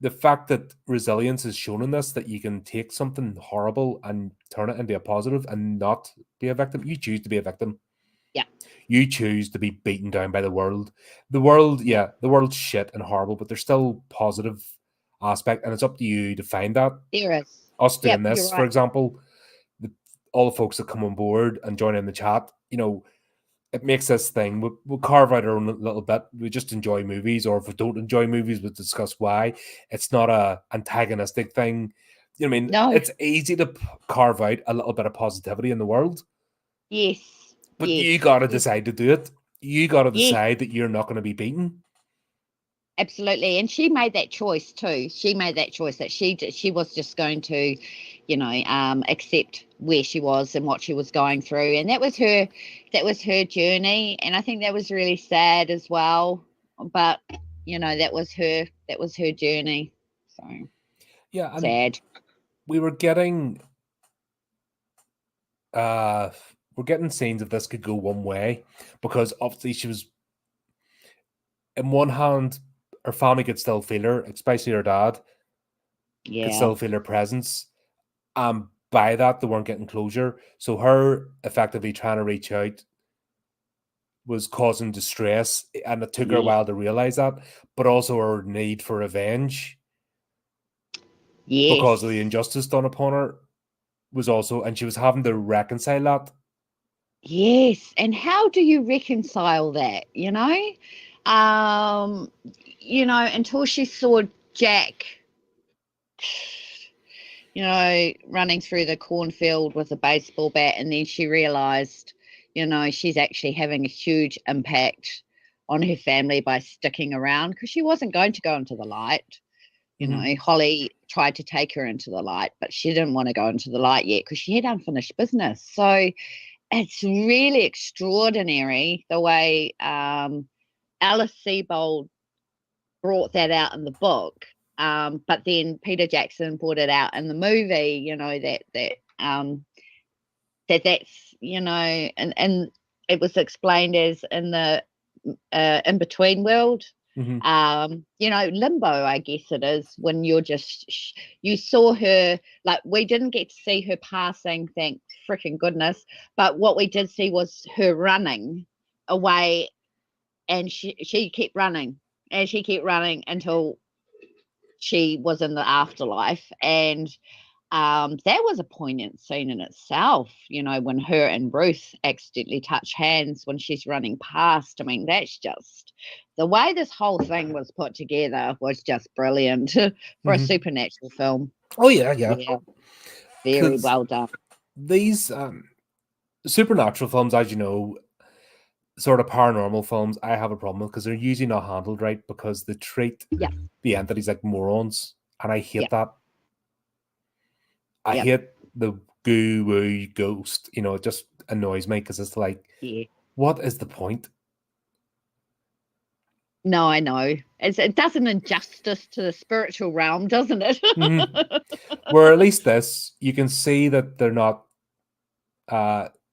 S1: the fact that resilience is shown in this, that you can take something horrible and turn it into a positive and not be a victim. You choose to be a victim.
S2: yeah,
S1: You choose to be beaten down by the world. The world,
S2: yeah.
S1: yeah, the world's shit and horrible, but there's still positive aspect, and it's up to you to find that.
S2: There is.
S1: Us doing
S2: Yep, you're
S1: this, for
S2: right.
S1: example, all the folks that come on board and join in the chat, it makes this thing. We'll carve out our own little bit. We just enjoy movies, or if we don't enjoy movies, we'll discuss why. It's not a antagonistic thing. You know what I mean?
S2: No,
S1: It's easy to carve out a little bit of positivity in the world,
S2: yes,
S1: but
S2: yes,
S1: you got to decide to do it. You got to
S2: yes,
S1: decide that you're not going to be beaten.
S2: absolutely. And she made that choice too. She made that choice that she was just going to, accept where she was and what she was going through, and that was her journey. And I think that was really sad as well. But that was her journey. So
S1: Yeah, and
S2: sad.
S1: we were getting we're getting scenes of this could go one way, because obviously she was, in one hand, her family could still feel her, especially her dad could
S2: Yeah.
S1: still feel her presence. By that, they weren't getting closure. So her effectively trying to reach out was causing distress, and it took her a
S2: Yeah.
S1: while to realize that. But also her need for revenge because of the
S2: Yes.
S1: injustice done upon her was also, and she was having to reconcile that.
S2: Yes. And how do you reconcile that? Until she saw Jack, running through the cornfield with a baseball bat, and then she realized, she's actually having a huge impact on her family by sticking around, because she wasn't going to go into the light. Holly tried to take her into the light, but she didn't want to go into the light yet because she had unfinished business. So it's really extraordinary the way Alice Sebold brought that out in the book. But then Peter Jackson brought it out in the movie, that's, and it was explained as in the in between world. Limbo, I guess it is, when you're just, you saw her, like, we didn't get to see her passing, thank freaking goodness, but what we did see was her running away, and she kept running, and she kept running until she was in the afterlife. And that was a poignant scene in itself, when her and Ruth accidentally touch hands when she's running past. I mean, that's just the way this whole thing was put together was just brilliant for a supernatural film.
S1: Oh yeah, yeah.
S2: Yeah, very
S1: Because
S2: well done.
S1: these supernatural films, as you know, sort of paranormal films, I have a problem with because they're usually not handled right, because they treat
S2: Yeah,
S1: the entities like morons, and I
S2: yeah,
S1: hate that. I
S2: yeah,
S1: hate the goo woo ghost. It just annoys me because it's like,
S2: yeah.
S1: what is the point?
S2: No, I know. It does an injustice to the spiritual realm, doesn't it?
S1: Where at least this, you can see that they're not.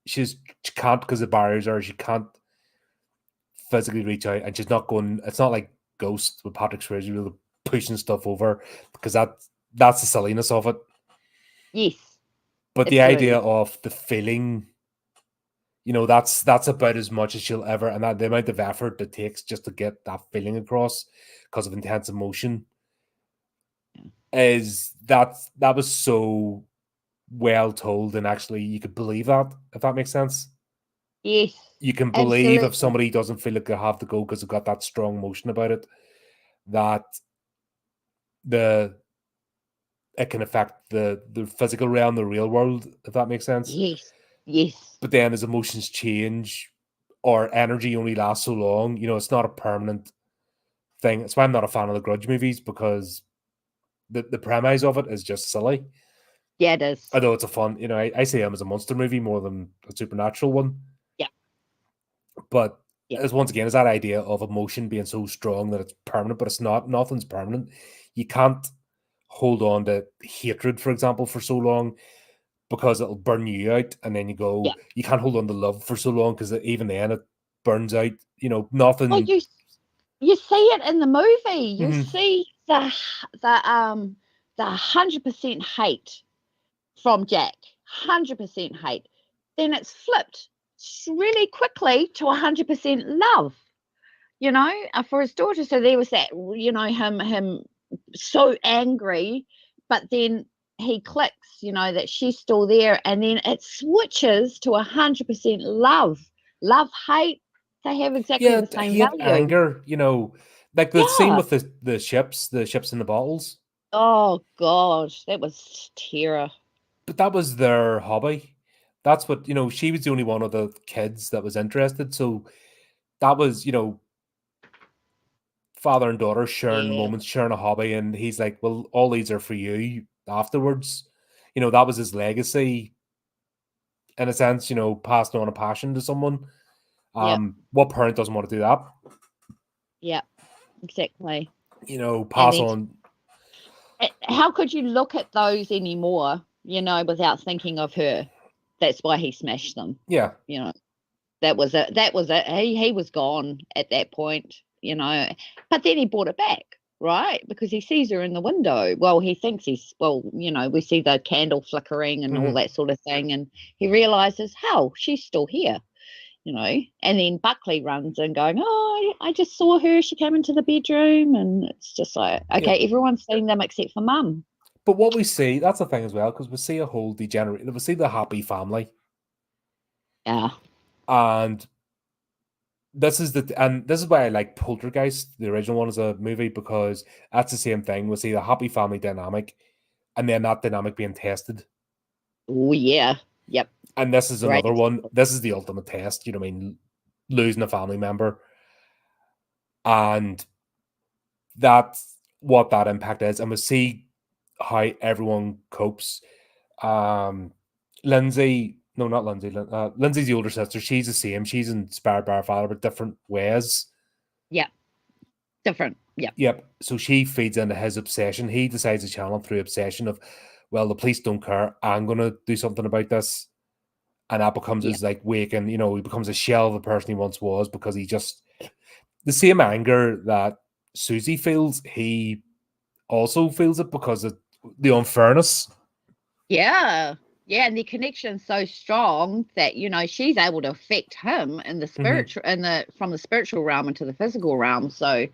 S1: She can't, because the barriers are. She can't physically reach out, and she's not going. It's not like Ghost with Patrick Swayze really pushing stuff over, because that's the silliness of it.
S2: Yes,
S1: But the idea
S2: absolutely.
S1: of the feeling, that's about as much as she'll ever, and that the amount of effort it takes just to get that feeling across because of intense emotion, is that was so well told, and actually you could believe that, if that makes sense.
S2: Yes.
S1: You can believe if
S2: Absolutely.
S1: somebody doesn't feel like they have to go because they've got that strong emotion about it, that it can affect the physical realm, the real world, if that makes sense.
S2: Yes. Yes.
S1: But then as emotions change or energy only lasts so long, it's not a permanent thing. That's why I'm not a fan of the Grudge movies, because the premise of it is just silly.
S2: Yeah, it is.
S1: Although it's a fun, I see them as a monster movie more than a supernatural one.
S2: Yeah.
S1: But
S2: Yeah.
S1: as once again, is that idea of emotion being so strong that it's permanent, but it's not. Nothing's permanent. You can't hold on to hatred, for example, for so long, because it'll burn you out, and then
S2: Yeah.
S1: you can't hold on to love for so long, because even then it burns out.
S2: Well,
S1: Nothing.
S2: you see it in the movie. You
S1: Mhm.
S2: see the 100% hate from Jack, 100% hate. Then it's flipped really quickly to 100% love. For his daughter. So there was that, him so angry, but then he clicks, that she's still there, and then it switches to 100% love, hate. They have exactly
S1: Yeah,
S2: the same
S1: hate,
S2: value.
S1: anger. Like the same
S2: Yeah.
S1: with the ships in the bottles.
S2: Oh gosh, that was terror.
S1: But that was their hobby. That's what, she was the only one of the kids that was interested. So that was, father and daughter sharing
S2: Yeah.
S1: moments, sharing a hobby. And he's like, well, all these are for you afterwards. That was his legacy, in a sense, passing on a passion to someone.
S2: Yep.
S1: What parent doesn't want to do that?
S2: Yep. Exactly. And
S1: Pass
S2: then
S1: on.
S2: how could you look at those anymore, without thinking of her? That's why he smashed them.
S1: Yeah.
S2: That was it. That was it. He was gone at that point, But then he brought it back, right? Because he sees her in the window. Well, he thinks we see the candle flickering and all
S1: Mhm.
S2: that sort of thing, and he realizes, hell, she's still here, And then Buckley runs in going, oh, I just saw her. She came into the bedroom, and it's just like,
S1: Yeah.
S2: okay, everyone's seen them except for Mum.
S1: But what we see, that's the thing as well, because we see a whole degenerate, we see the happy family.
S2: Yeah.
S1: And this is why I like Poltergeist, the original one, as a movie, because that's the same thing. We see the happy family dynamic, and then that dynamic being tested.
S2: Oh yeah. Yep.
S1: And this is
S2: Great
S1: another one.
S2: example.
S1: This is the ultimate test. You know what I mean? Losing a family member, and that's what that impact is. And we see how everyone copes. Um, Lindsay, no, not Lindsay. Lindsay's the older sister. She's the same. She's inspired by her father, but different ways.
S2: Yep. Different. Yep.
S1: Yep. So she feeds into his obsession. He decides to channel through obsession of, well, the police don't care. I'm gonna do something about this. And that becomes
S2: Yep.
S1: his like waking, he becomes a shell of the person he once was, because he just the same anger that Susie feels, he also feels it because of the unfairness.
S2: Yeah. Yeah, and the connection's so strong that she's able to affect him in the
S1: Mm-hmm.
S2: spiritual, from the spiritual realm into the physical realm. So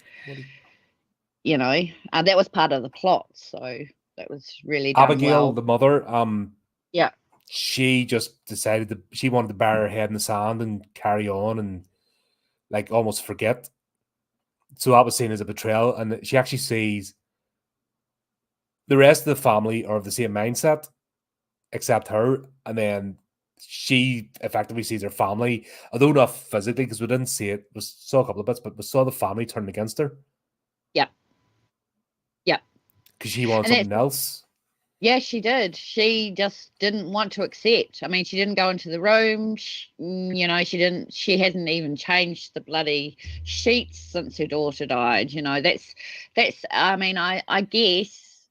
S2: that was part of the plot. So that was really done
S1: Abigail,
S2: well.
S1: the mother,
S2: Yeah.
S1: she just decided that she wanted to bury her head in the sand and carry on and like almost forget. So that was seen as a betrayal, and she actually sees the rest of the family are of the same mindset except her, and then she effectively sees her family, although not physically, because we didn't see it. We saw a couple of bits, but we saw the family turn against her
S2: Yeah. Yeah.
S1: because she wanted
S2: And that's
S1: something else.
S2: Yeah, she did. She just didn't want to accept. I mean, she didn't go into the room. She didn't. She hasn't even changed the bloody sheets since her daughter died. That's. I mean, I guess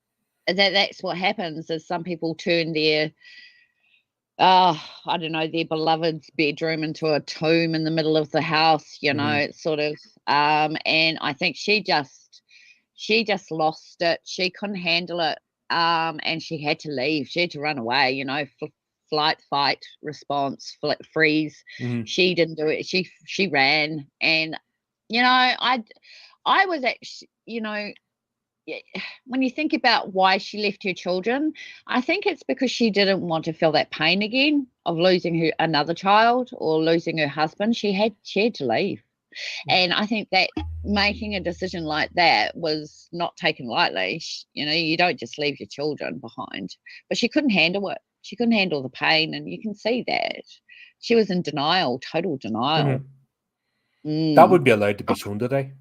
S2: that's what happens. Is some people turn their, I don't know, their beloved's bedroom into a tomb in the middle of the house.
S1: Mm-hmm.
S2: It's sort of. And I think she just lost it. She couldn't handle it. And she had to leave. She had to run away. Flight, fight, response, freeze.
S1: Mm-hmm.
S2: She didn't do it. She ran, and I was actually, when you think about why she left her children, I think it's because she didn't want to feel that pain again of losing another child or losing her husband. She had to leave. And I think that making a decision like that was not taken lightly. You don't just leave your children behind. But she couldn't handle it. She couldn't handle the pain, and you can see that. She was in denial, total denial.
S1: That would be allowed to be shown today.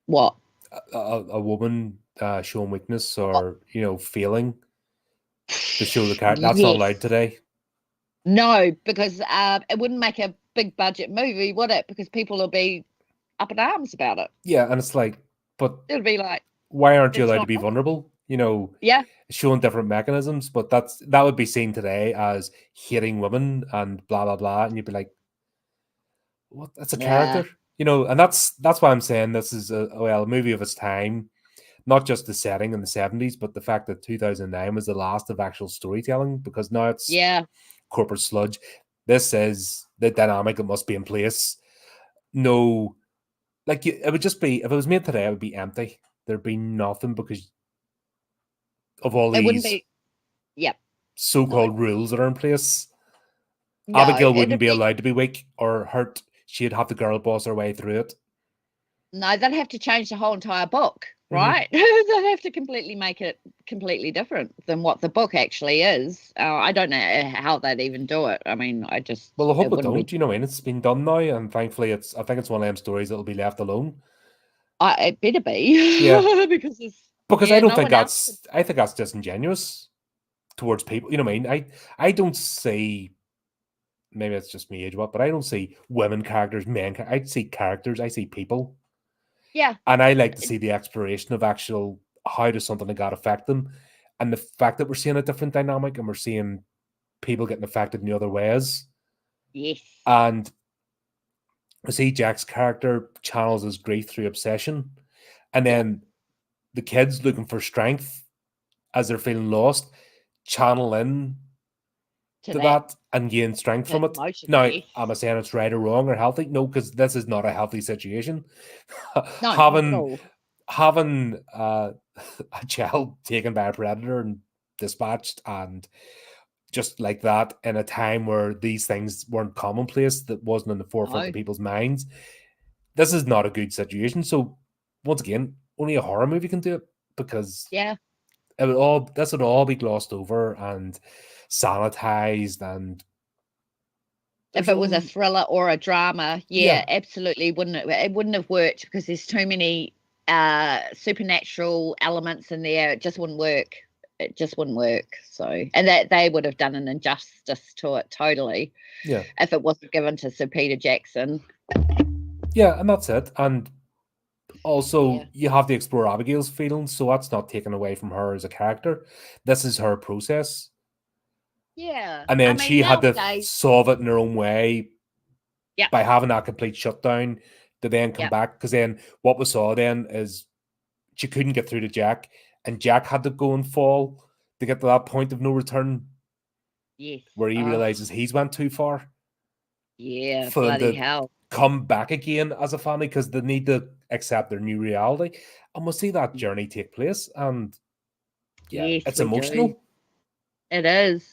S2: What?
S1: A woman showing weakness or, failing to show the character. That's not allowed today.
S2: No, because it wouldn't make a big budget movie, would it? Because people will be up in arms about it.
S1: Yeah, and it's like, but
S2: it'll be like,
S1: why aren't you allowed to be vulnerable?
S2: Yeah.
S1: Showing different mechanisms, but that would be seen today as hating women and blah blah blah, and you'd be like, what? That's a character, and that's why I'm saying this is a movie of its time. Not just the setting in the 70s, but the fact that 2009 was the last of actual storytelling, because now it's corporate sludge. This is the dynamic that must be in place. No, like it would just be, if it was made today, it would be empty. There'd be nothing because of all these
S2: wouldn't be,
S1: so-called rules that are in place.
S2: No,
S1: Abigail wouldn't be allowed to be weak or hurt. She'd have the girl boss her way through it.
S2: No, they'd have to change the whole entire book, right? They'd have to completely make it completely different than what the book actually is. I don't know how they'd even do it. I mean, I hope it
S1: don't. You know, it's been done now, and thankfully, I think it's one of them stories that'll be left alone.
S2: It better be,
S1: because I don't think that's. I think that's disingenuous towards people. You know what I mean? I don't see. Maybe it's just me age what, but I don't see women characters, men. I see characters. I see people.
S2: Yeah.
S1: And I like to see the exploration of actual how does something like that affect them, and the fact that we're seeing a different dynamic and we're seeing people getting affected in the other ways.
S2: Yes.
S1: And I see Jack's character channels his grief through obsession, and then the kids looking for strength as they're feeling lost, channel in to that and gain strength from it. Now, am I saying it's right or wrong or healthy? No, because this is not a healthy situation.
S2: No,
S1: having a child taken by a predator and dispatched, and just like that in a time where these things weren't commonplace, that wasn't in the forefront of people's minds. This is not a good situation. So once again, only a horror movie can do it, because this would all be glossed over and sanitized, and
S2: if it was a thriller or a drama, absolutely it wouldn't have worked, because there's too many supernatural elements in there. It just wouldn't work. So, and that they would have done an injustice to it totally if it wasn't given to Sir Peter Jackson.
S1: And that's it. And also you have to explore Abigail's feelings, so that's not taken away from her as a character. This is her process. And then she had to solve it in her own way by having that complete shutdown to then come back. Because then what we saw then is she couldn't get through to Jack, and Jack had to go and fall to get to that point of no return.
S2: Yes.
S1: Where he realizes he's went too far.
S2: Yeah,
S1: for them to come back again as a family, because they need to accept their new reality. And we'll see that journey take place. And it's emotional.
S2: It is.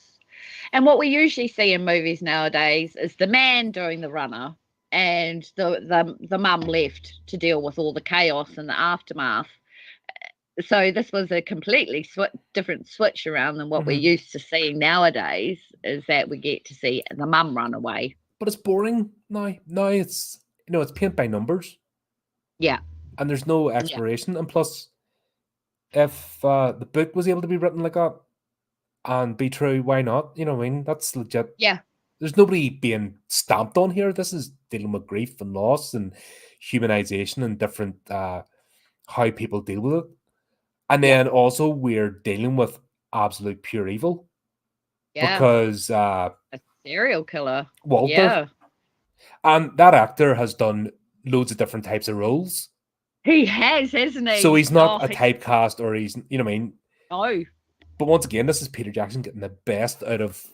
S2: And what we usually see in movies nowadays is the man doing the runner, and the mum left to deal with all the chaos and the aftermath. So this was a completely different switch around than what we're used to seeing nowadays, is that we get to see the mum run away.
S1: But it's boring now. Now it's, it's paint by numbers.
S2: Yeah.
S1: And there's no exploration. And plus, if the book was able to be written like that and be true, why not? You know what I mean? That's legit.
S2: Yeah.
S1: There's nobody being stamped on here. This is dealing with grief and loss and humanization and different how people deal with it. And then also we're dealing with absolute pure evil.
S2: Yeah.
S1: Because
S2: a serial killer.
S1: Walter.
S2: Yeah.
S1: And that actor has done loads of different types of roles.
S2: He has, hasn't he?
S1: So he's not a typecast, or he's, you know what I mean?
S2: No.
S1: But once again, this is Peter Jackson getting the best out of,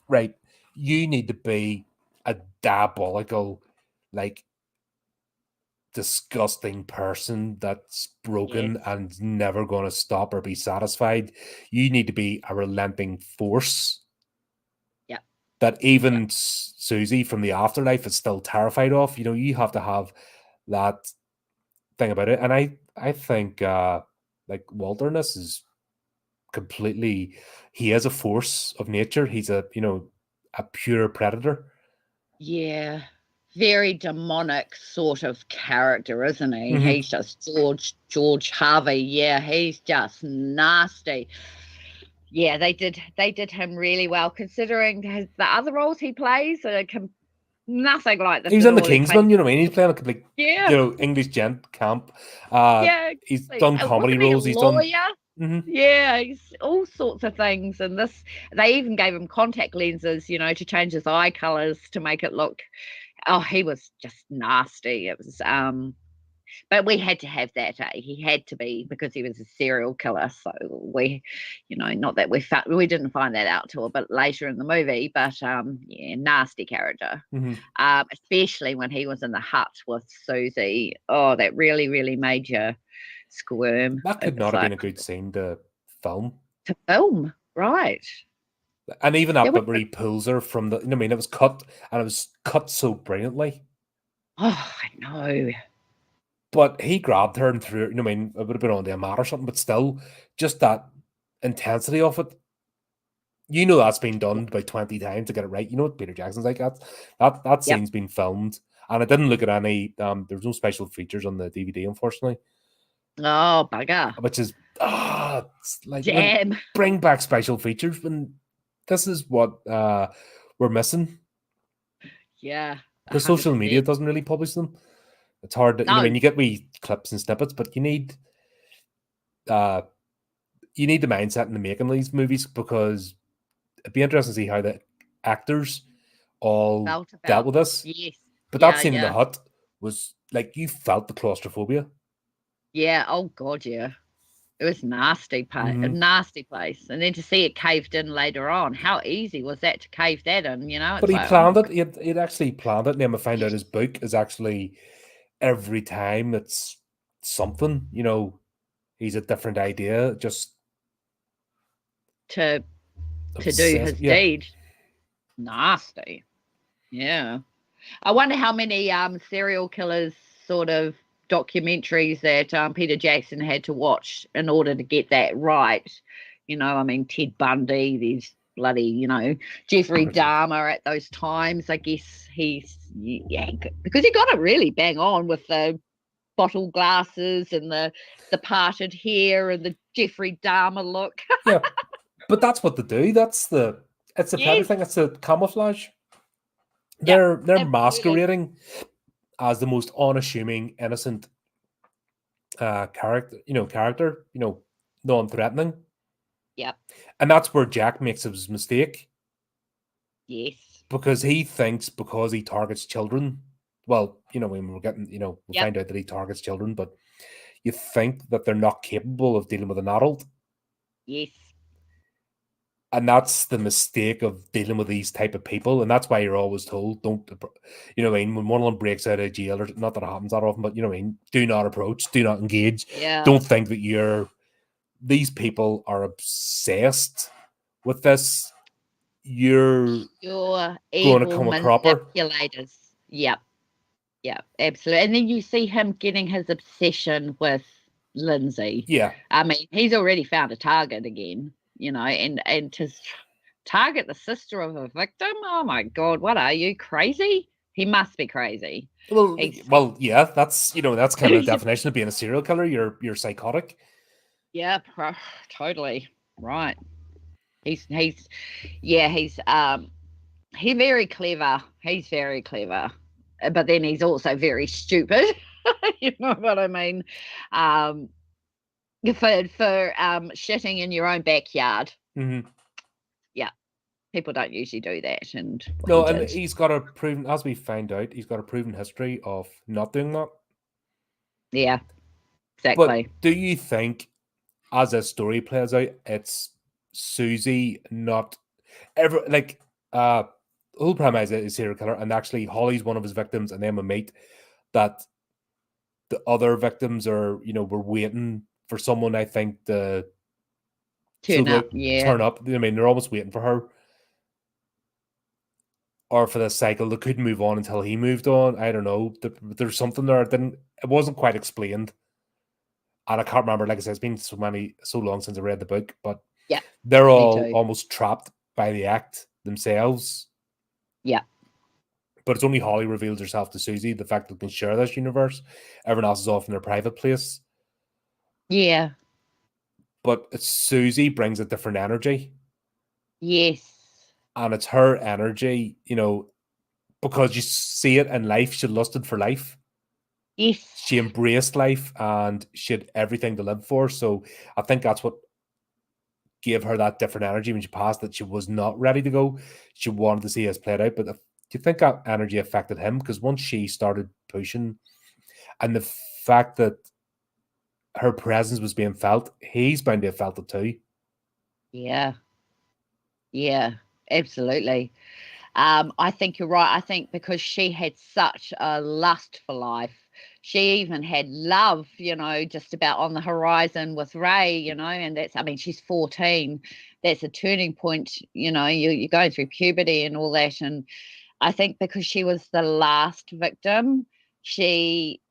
S1: right, you need to be a diabolical, like, disgusting person that's broken
S2: Yes.
S1: and never going to stop or be satisfied. You need to be a relenting force
S2: Yeah.
S1: that even Susie from the afterlife is still terrified of. You know, you have to have that thing about it. And I think like Wilderness is completely, he is a force of nature. He's a, you know, a pure predator.
S2: Yeah. Very demonic sort of character, isn't he? He's just George Harvey. Yeah, he's just nasty. Yeah, they did him really well, considering the other roles he plays are nothing like
S1: He was
S2: the
S1: in The
S2: role he plays.
S1: Kingsman, you know what I mean? He's playing a complete,
S2: Yeah,
S1: you know, English gent camp.
S2: yeah.
S1: He's
S2: Exactly.
S1: done comedy
S2: Wasn't he a
S1: roles. He's done.
S2: lawyer?
S1: Mhm.
S2: Yeah, he's all sorts of things. And this, they even gave him contact lenses, to change his eye colors to make it look. Oh, he was just nasty. It was but we had to have that. He had to be, because he was a serial killer. So we, not that we didn't find that out till a bit later in the movie. But yeah, nasty character. Especially when he was in the hut with Susie. Oh, that really, really made you squirm.
S1: That
S2: It
S1: could
S2: was
S1: not have been
S2: like
S1: a good scene to film.
S2: to film, right?
S1: And even
S2: Yeah.
S1: that bit where he pulls her from the, you know what I mean? It was cut, and it was cut so brilliantly.
S2: Oh, I know.
S1: But he grabbed her and threw her, you know what I mean? It would have been on the mat or something, but still, just that intensity of it. You know that's been done about 20 times to get it right. You know what Peter Jackson's like? That
S2: Yep.
S1: scene's been filmed, and I didn't look at any. There's no special features on the DVD, unfortunately.
S2: Oh, bugger.
S1: Which is it's like
S2: Damn.
S1: bring back special features when this is what we're missing.
S2: Yeah,
S1: Because social media
S2: 100%.
S1: doesn't really publish them. It's hard to, you know,
S2: No.
S1: when you get wee clips and snippets, but you need the mindset in the making of these movies, because it'd be interesting to see how the actors all
S2: Felt
S1: dealt
S2: about.
S1: with this.
S2: Yes.
S1: But that
S2: Yeah,
S1: scene in the
S2: yeah.
S1: hut was like, you felt the claustrophobia.
S2: Yeah. Oh God, yeah. It was nasty a
S1: Mm-hmm.
S2: nasty place. And then to see it caved in later on, how easy was that to cave that in?
S1: But
S2: It's
S1: he
S2: like, oh
S1: planned
S2: my
S1: it.
S2: God.
S1: He'd actually planned it. And then I found out his book is actually every time it's something, you know, he's a different idea, just
S2: To do
S1: obsessed.
S2: his
S1: Yeah.
S2: deed. Nasty. Yeah. I wonder how many serial killers sort of documentaries that Peter Jackson had to watch in order to get that right. I mean, Ted Bundy, these bloody, Jeffrey Dahmer at those times. I guess yeah, because he got it really bang on with the bottle glasses and the parted hair and the Jeffrey Dahmer look.
S1: Yeah. But that's what they do. It's a predator
S2: Yes.
S1: thing, it's a camouflage.
S2: Yeah,
S1: They're
S2: absolutely.
S1: masquerading as the most unassuming, innocent character, non-threatening.
S2: Yep.
S1: And that's where Jack makes his mistake,
S2: Yes.
S1: because he thinks because he targets children. Well, when we're getting, we
S2: Yep.
S1: find out that he targets children, but you think that they're not capable of dealing with an adult.
S2: Yes.
S1: And that's the mistake of dealing with these type of people. And that's why you're always told, don't, when one of them breaks out of jail, or not that it happens that often, but do not approach, do not engage.
S2: Yeah.
S1: Don't think that these people are obsessed with this. You're
S2: You're
S1: going to
S2: evil
S1: come a cropper.
S2: manipulators. Yep. Yep. Absolutely. And then you see him getting his obsession with Lindsay.
S1: Yeah.
S2: I mean, he's already found a target again, and to target the sister of a victim. Oh my God, what are you, crazy? He must be crazy.
S1: Well, yeah, that's that's kind of the definition of being a serial killer. You're psychotic.
S2: Yeah, totally right. He's very clever. He's very clever, but then he's also very stupid. You know what I mean? For shitting in your own backyard.
S1: Mm-hmm.
S2: Yeah, people don't usually do that, and
S1: No,
S2: he
S1: and
S2: did.
S1: he's got a proven, as we find out, he's got a proven history of not doing that.
S2: Yeah, exactly.
S1: But do you think, as this story plays out, it's Susie not ever like the whole premise is a serial killer, and actually Holly's one of his victims, and then we meet that the other victims are, were waiting for someone, I think, to
S2: turn up. Yeah.
S1: turn up. I mean, they're almost waiting for her. Or for the cycle, they couldn't move on until he moved on. I don't know. There's something there. It wasn't quite explained. And I can't remember, like I said, it's been so long since I read the book, but
S2: yeah,
S1: they're all almost trapped by the act themselves.
S2: Yeah.
S1: But it's only Holly reveals herself to Susie, the fact that they can share this universe. Everyone else is off in their private place.
S2: Yeah.
S1: But Susie brings a different energy.
S2: Yes.
S1: And it's her energy, because you see it in life. She lusted for life.
S2: Yes.
S1: She embraced life and she had everything to live for. So I think that's what gave her that different energy when she passed, that she was not ready to go. She wanted to see us played out. But do you think that energy affected him? Because once she started pushing, and the fact that her presence was being felt, he's bound to have felt it too.
S2: Yeah. Yeah, absolutely. I think you're right. I think because she had such a lust for life, she even had love, just about on the horizon with Ray, and she's 14. That's a turning point, you're going through puberty and all that. And I think because she was the last victim,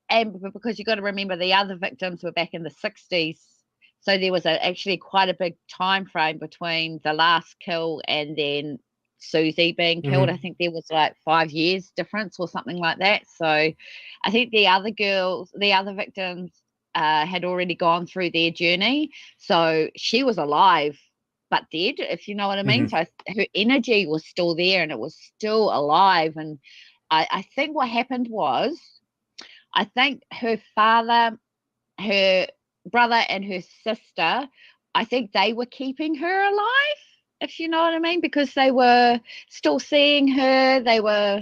S2: and because you got to remember the other victims were back in the 60s. So there was actually quite a big time frame between the last kill and then Susie being killed. I think there was like 5 years difference or something like that. So I think the other victims had already gone through their journey. So she was alive but dead, if you know what I mean. So her energy was still there and it was still alive. And I think what happened was, I think her father, her brother and her sister, I think they were keeping her alive, if you know what I mean, because they were still seeing her. They were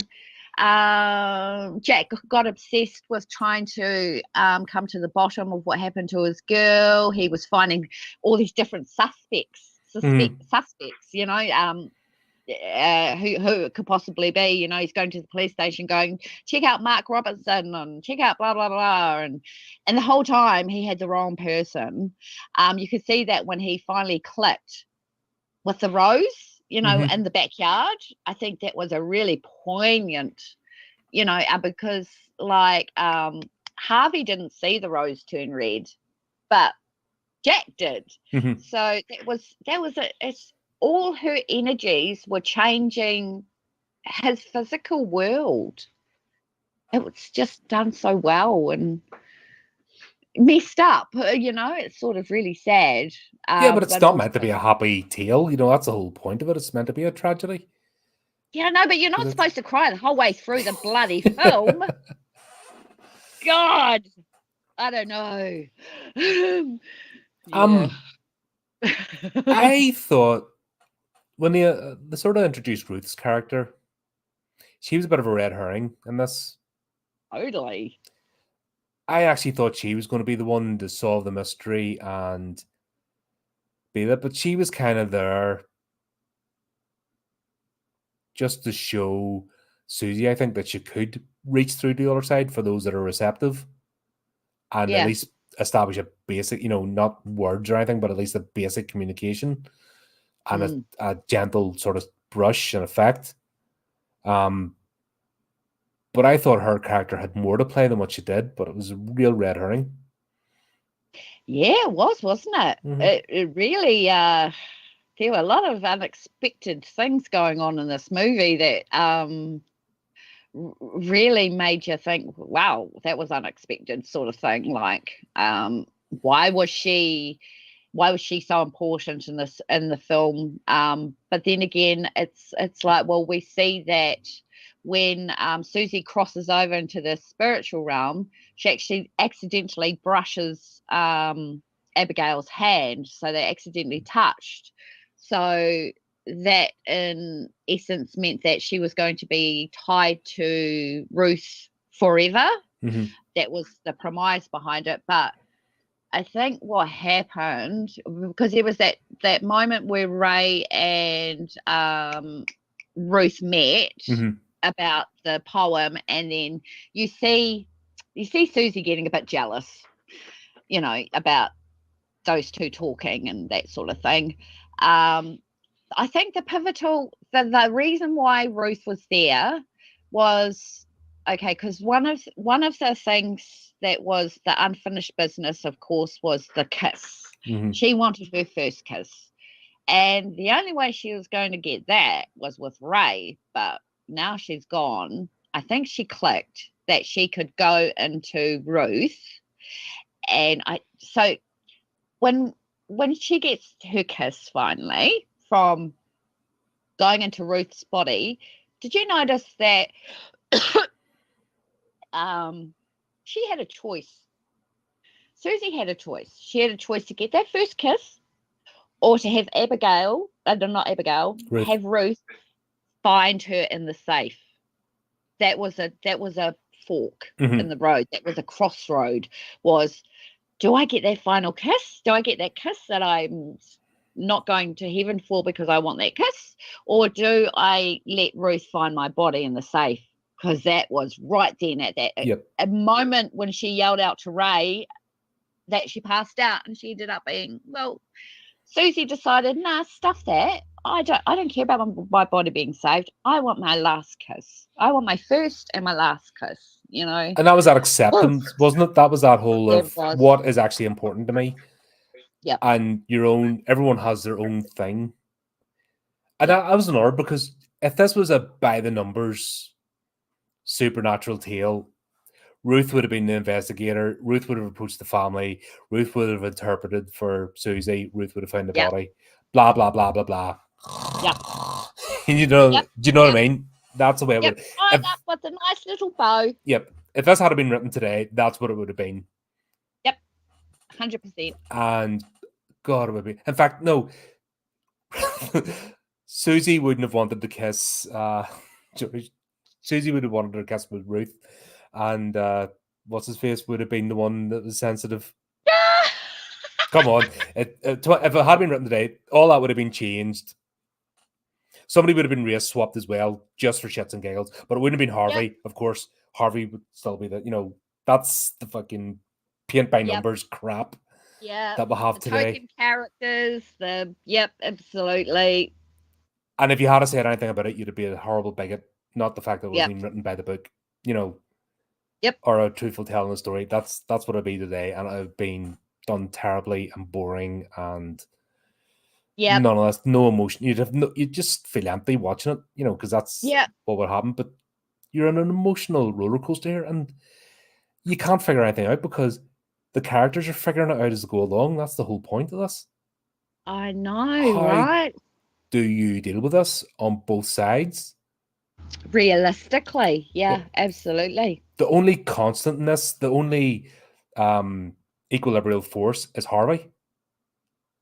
S2: Jack got obsessed with trying to come to the bottom of what happened to his girl. He was finding all these different suspects, who it could possibly be. He's going to the police station going, check out Mark Robertson and check out blah, blah, blah. And the whole time he had the wrong person. You could see that when he finally clicked with the rose, in the backyard. I think that was a really poignant, because Harvey didn't see the rose turn red, but Jack did. So it's all her energies were changing his physical world. It was just done so well and messed up, it's sort of really sad.
S1: Yeah, but it's not meant to be a happy tale. That's the whole point of it. It's meant to be a tragedy.
S2: Yeah, no, but you're not supposed to cry the whole way through the bloody film. God, I don't know.
S1: I thought when they sort of introduced Ruth's character, she was a bit of a red herring in this.
S2: Totally.
S1: I actually thought she was going to be the one to solve the mystery and be that, but she was kind of there just to show Susie, I think, that she could reach through to the other side for those that are receptive, and at least establish a basic, not words or anything, but at least a basic communication and a gentle sort of brush and effect. But I thought her character had more to play than what she did, but it was a real red herring.
S2: Yeah, it was, wasn't it? It really, there were a lot of unexpected things going on in this movie that really made you think, wow, that was unexpected, sort of thing. Like, why was she so important in the film? But then again, it's like, well, we see that when Susie crosses over into the spiritual realm, she actually accidentally brushes Abigail's hand, so they accidentally touched. So that in essence meant that she was going to be tied to Ruth forever. That was the premise behind it. But I think what happened, because there was that moment where Ray and Ruth met about the poem, and then you see you see Susie getting a bit jealous, about those two talking and that sort of thing. I think the reason why Ruth was there was okay, because one of the things that was the unfinished business, of course, was the kiss.
S1: Mm-hmm.
S2: She wanted her first kiss, and the only way she was going to get that was with Ray. But now she's gone. I think she clicked that she could go into Ruth, and so when she gets her kiss finally from going into Ruth's body, did you notice that she had a choice? Susie had a choice. She had a choice to get that first kiss or to have
S1: Ruth.
S2: have Ruth find her in the safe. That was a fork in the road. That was a crossroad. Was, do I get that final kiss? Do I get that kiss that I'm not going to heaven for because I want that kiss? Or do I let Ruth find my body in the safe? Because that was right then at that a moment when she yelled out to Ray that she passed out, and she ended up being, well, Susie decided, nah, stuff that. I don't care about my body being saved. I want my last kiss. I want my first and my last kiss,
S1: And that was that acceptance, wasn't it? That was that whole of what is actually important to me.
S2: Yeah.
S1: And everyone has their own thing. And I was annoyed because if this was a by the numbers supernatural tale, Ruth would have been the investigator. Ruth would have approached the family. Ruth would have interpreted for Susie. Ruth would have found the body. Blah, blah, blah, blah, blah.
S2: Yeah.
S1: Do you know what I mean? That's the way it would.
S2: Tied up with a nice little bow.
S1: Yep. If this had been written today, that's what it would have been.
S2: Yep. 100%.
S1: And God, it would be. In fact, no. Susie wouldn't have wanted to kiss. Susie would have wanted to kiss with Ruth, and what's his face would have been the one that was sensitive. Come on, if it had been written today, all that would have been changed. Somebody would have been race swapped as well, just for shits and giggles. But it wouldn't have been Harvey, of course. Harvey would still be that's the fucking paint by numbers crap.
S2: Yeah,
S1: that we have today.
S2: Token characters, absolutely.
S1: And if you had to say anything about it, you'd be a horrible bigot. Not the fact that it wasn't even written by the book, or a truthful telling the story. That's what it'd be today, and it'd been done terribly and boring, and none of this, no emotion. You'd just feel empty watching it, because that's what would happen. But you're on an emotional roller coaster here, and you can't figure anything out because the characters are figuring it out as they go along. That's the whole point of this.
S2: I know, right?
S1: Do you deal with this on both sides?
S2: Realistically, absolutely.
S1: The only constant in this, the only equilibrium force is Harvey.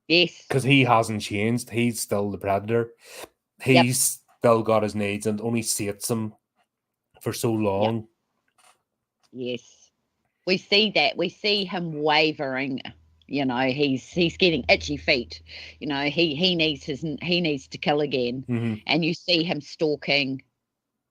S2: Yes.
S1: Because he hasn't changed. He's still the predator. He's still got his needs and only sates him for so long.
S2: Yes. We see that. We see him wavering. He's getting itchy feet. He needs to kill again. And you see him stalking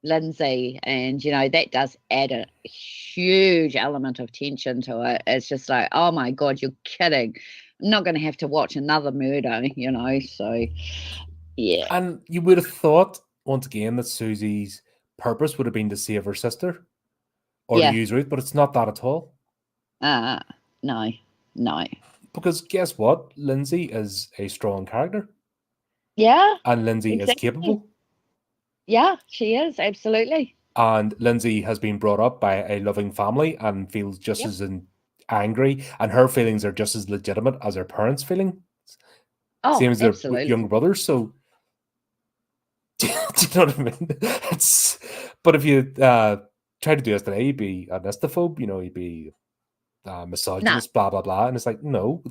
S2: Lindsay, and that does add a huge element of tension to it. It's just like, oh my God, you're kidding. I'm not going to have to watch another murder, so yeah.
S1: And you would have thought, once again, that Susie's purpose would have been to save her sister or to use Ruth, but it's not that at all.
S2: No.
S1: Because guess what? Lindsay is a strong character.
S2: Yeah.
S1: And Lindsay is capable.
S2: Yeah, she is, absolutely.
S1: And Lindsay has been brought up by a loving family and feels just as angry, and her feelings are just as legitimate as her parents' feelings.
S2: Oh,
S1: same as
S2: absolutely.
S1: their younger brothers. So, do you know what I mean? But if you try to do this today, you'd be a nestophobe, you'd be misogynist, blah, blah, blah. And it's like, no,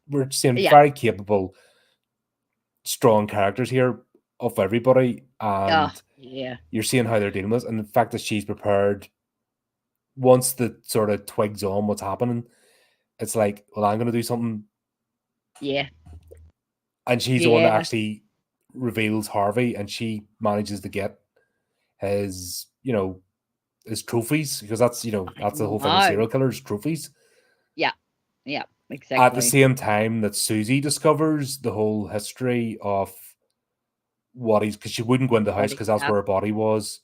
S1: we're seeing very capable, strong characters here of everybody. And you're seeing how they're dealing with it. And the fact that she's prepared, once the sort of twigs on what's happening, it's like, well, I'm going to do something.
S2: Yeah.
S1: And she's the one that actually reveals Harvey, and she manages to get his, is trophies, because that's, you know,
S2: I
S1: that's the whole thing with
S2: know.
S1: serial killers, trophies.
S2: Yeah,
S1: At the
S2: exactly.
S1: same time that Susie discovers the whole history of what he's, because she wouldn't go into the
S2: What
S1: house
S2: he
S1: because that's
S2: does.
S1: where her body was,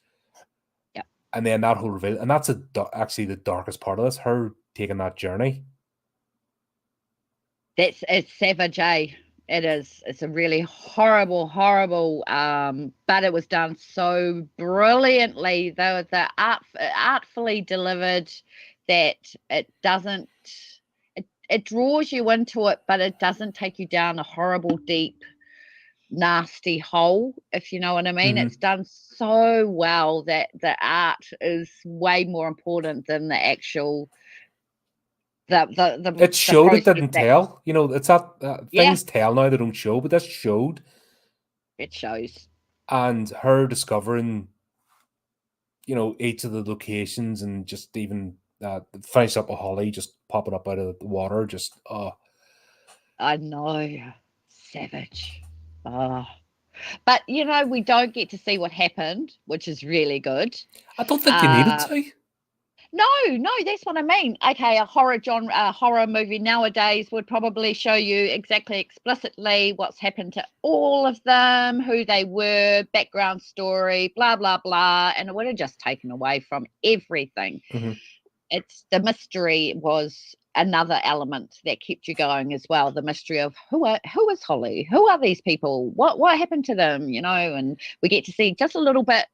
S2: Yeah,
S1: and then that whole reveal, and that's actually the darkest part of this, her taking that journey.
S2: it's savage, eh? It is. It's a really horrible, horrible. But it was done so brilliantly. The artfully delivered that it doesn't. It draws you into it, but it doesn't take you down a horrible, deep, nasty hole, if you know what I mean.
S1: Mm-hmm.
S2: It's done so well that the art is way more important than the actual
S1: It
S2: the
S1: showed, it
S2: process
S1: didn't
S2: that
S1: tell. You know, it's that
S2: yeah,
S1: things tell now, they don't show, but this showed.
S2: it shows.
S1: And her discovering, you know, each of the locations, and just even finish up with Holly just popping up out of the water, just
S2: I know. Savage. Oh. But you know, we don't get to see what happened, which is really good.
S1: I don't think you needed
S2: Uh
S1: to.
S2: no, that's what I mean. Okay, a horror movie nowadays would probably show you exactly explicitly what's happened to all of them, who they were, background story, blah blah blah, and it would have just taken away from everything.
S1: Mm-hmm.
S2: It's the mystery was another element that kept you going as well. The mystery of who is Holly? Who are these people? What happened to them? You know, and we get to see just a little bit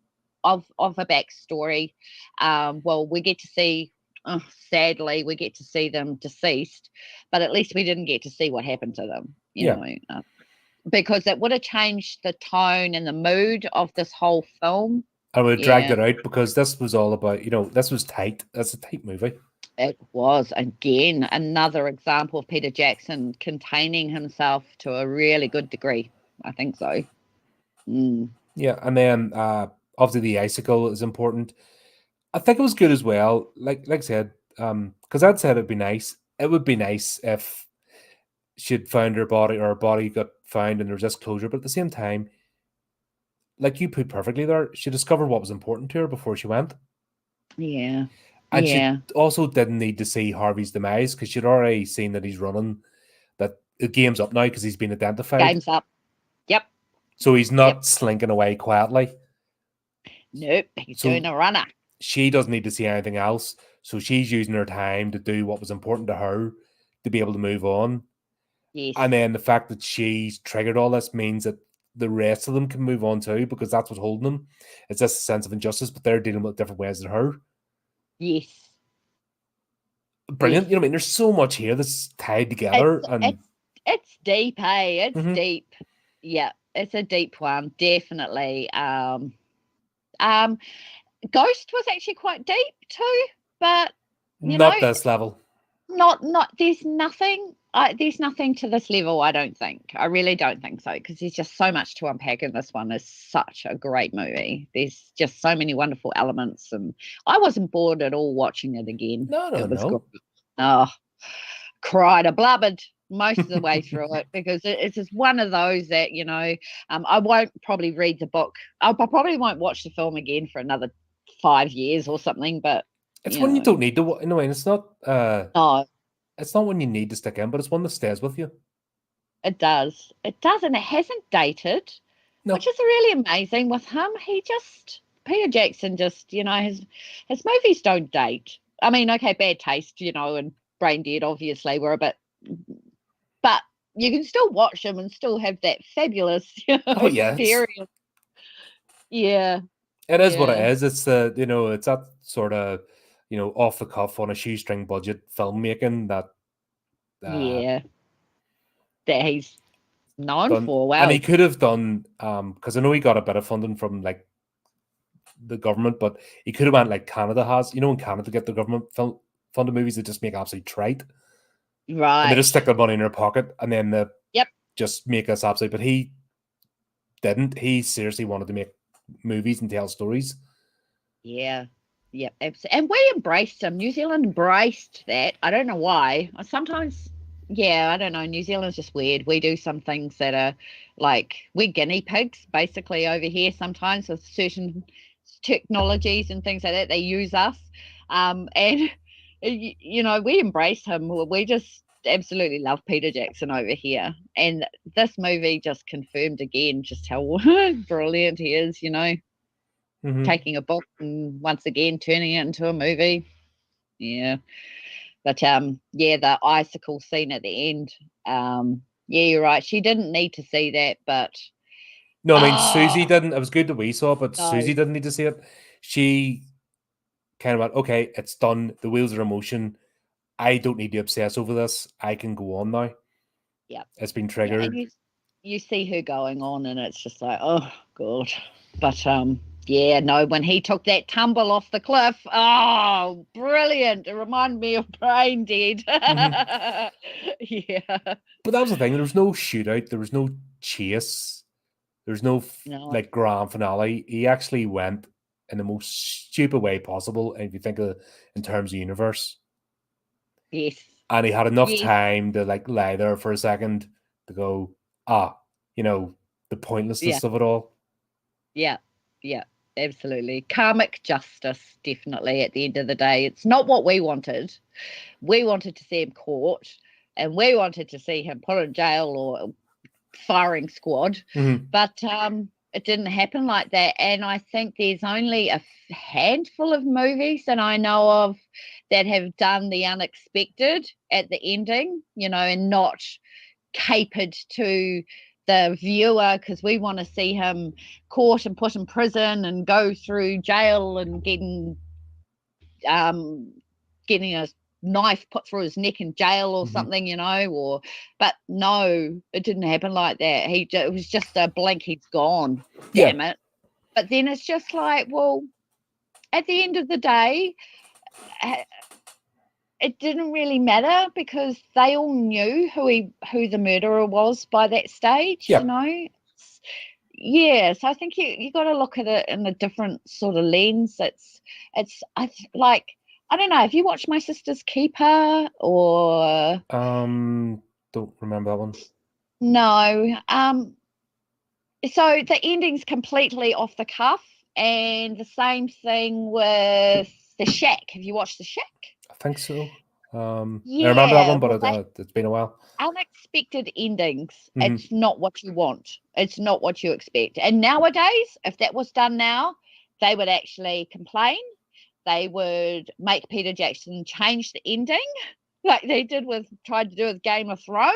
S2: of a backstory. Well, we get to see. Sadly, we get to see them deceased, but at least we didn't get to see what happened to them. You
S1: Yeah.
S2: know, because it would have changed the tone and the mood of this whole film.
S1: I would have dragged
S2: Yeah.
S1: it out, because this was all about, you know, this was tight. That's a tight movie.
S2: It was, again, another example of Peter Jackson containing himself to a really good degree. I think so. Mm.
S1: Yeah, and then obviously the icicle is important. I think it was good as well. Like I said, because I'd said it'd be nice. It would be nice if she'd found her body, or her body got found, and there was this closure. But at the same time, like you put perfectly there, she discovered what was important to her before she went.
S2: Yeah.
S1: And she
S2: Yeah.
S1: also didn't need to see Harvey's demise, because she'd already seen that he's running, that the game's up now because he's been identified.
S2: Game's up. Yep.
S1: So he's
S2: Yep.
S1: not slinking away quietly.
S2: Nope. He's
S1: So
S2: doing a runner.
S1: she doesn't need to see anything else. So she's using her time to do what was important to her, to be able to move on.
S2: Yes.
S1: And then the fact that she's triggered all this means that the rest of them can move on too, because that's what's holding them. It's just a sense of injustice, but they're dealing with different ways than her.
S2: Yes.
S1: Brilliant.
S2: Yes.
S1: You know what I mean? There's so much here that's tied together.
S2: It's deep, hey? It's
S1: Mhm.
S2: deep. Yeah. It's a deep one, definitely. Um, Ghost was actually quite deep too, but you know,
S1: Not this level.
S2: not there's nothing to this level. I don't think. I really don't think so, because there's just so much to unpack in this one. It's such a great movie. There's just so many wonderful elements, and I wasn't bored at all watching it again.
S1: No,
S2: It was
S1: no.
S2: great. Oh, cried, I blubbered most of the way through it, because it's just one of those that, you know, I won't probably read the book. I probably won't watch the film again for another 5 years or something. But
S1: It's
S2: you
S1: one you
S2: know,
S1: don't need to. In a way, it's not.
S2: no,
S1: It's not one you need to stick in, but it's one that stays with you.
S2: it does. It does, and it hasn't dated, which
S1: No.
S2: is really amazing with him. Peter Jackson just, you know, his movies don't date. I mean, okay, Bad Taste, you know, and Brain Dead obviously were a bit, but you can still watch them and still have that fabulous, you know,
S1: Oh yeah,
S2: experience. Yeah,
S1: it is what it
S2: yeah,
S1: is. It's the, you know, it's that sort of, you know, off the cuff on a shoestring budget filmmaking that
S2: yeah. That he's known
S1: done.
S2: for.
S1: And
S2: Wow.
S1: he could have done, because I know he got a bit of funding from like the government, but he could have went like Canada has. You know, in Canada get the government funded movies that just make absolutely trite, and they just
S2: Right.
S1: stick their money in their pocket, and then they
S2: Yep.
S1: just make us absolute. But he didn't. He seriously wanted to make movies and tell stories.
S2: Yeah. Yep. Absolutely. And we embraced him. New Zealand embraced that. I don't know why. Sometimes, yeah, I don't know. New Zealand's just weird. We do some things that are like we're guinea pigs basically over here sometimes with certain technologies and things like that. They use us, and we embrace him. We just absolutely love Peter Jackson over here, and this movie just confirmed again just how brilliant he is. Taking a book and once again turning it into a movie. Yeah. But the icicle scene at the end. You're right. She didn't need to see that, but
S1: no, I mean Susie didn't. It was good that we saw it, but
S2: no.
S1: Susie didn't need to see it. She kind of went, okay, it's done. The wheels are in motion. I don't need to obsess over this. I can go on now.
S2: Yeah,
S1: it's been triggered.
S2: And you see her going on, and it's just like, oh god. But no, when he took that tumble off the cliff, oh, brilliant. It reminded me of Brain Dead. Yeah.
S1: But that was the thing. There was no shootout. There was no chase. There's no like grand finale. He actually went in the most stupid way possible. And if you think of in terms of universe.
S2: Yes.
S1: And he had enough time to like lie there for a second to go, the pointlessness of it all.
S2: Yeah. Yeah. Absolutely. Karmic justice, definitely, at the end of the day. It's not what we wanted. We wanted to see him caught, and we wanted to see him put in jail or firing squad. But it didn't happen like that. And I think there's only a handful of movies that I know of that have done the unexpected at the ending, and not capered to the viewer, because we want to see him caught and put in prison and go through jail and getting a knife put through his neck in jail or something, but no, it didn't happen like that. It was just a blink, he's gone. Damn it. But then it's just like, well, at the end of the day, it didn't really matter, because they all knew who the murderer was by that stage. So I think you got to look at it in a different sort of lens. I don't know. Have you watched My Sister's Keeper or?
S1: Don't remember that one.
S2: No. So the ending's completely off the cuff, and the same thing with The Shack. Have you watched The Shack?
S1: I think so. I remember that one, but it's been a while.
S2: Unexpected endings. It's not what you want. It's not what you expect. And nowadays, if that was done now, they would actually complain. They would make Peter Jackson change the ending, like they tried to do with Game of Thrones.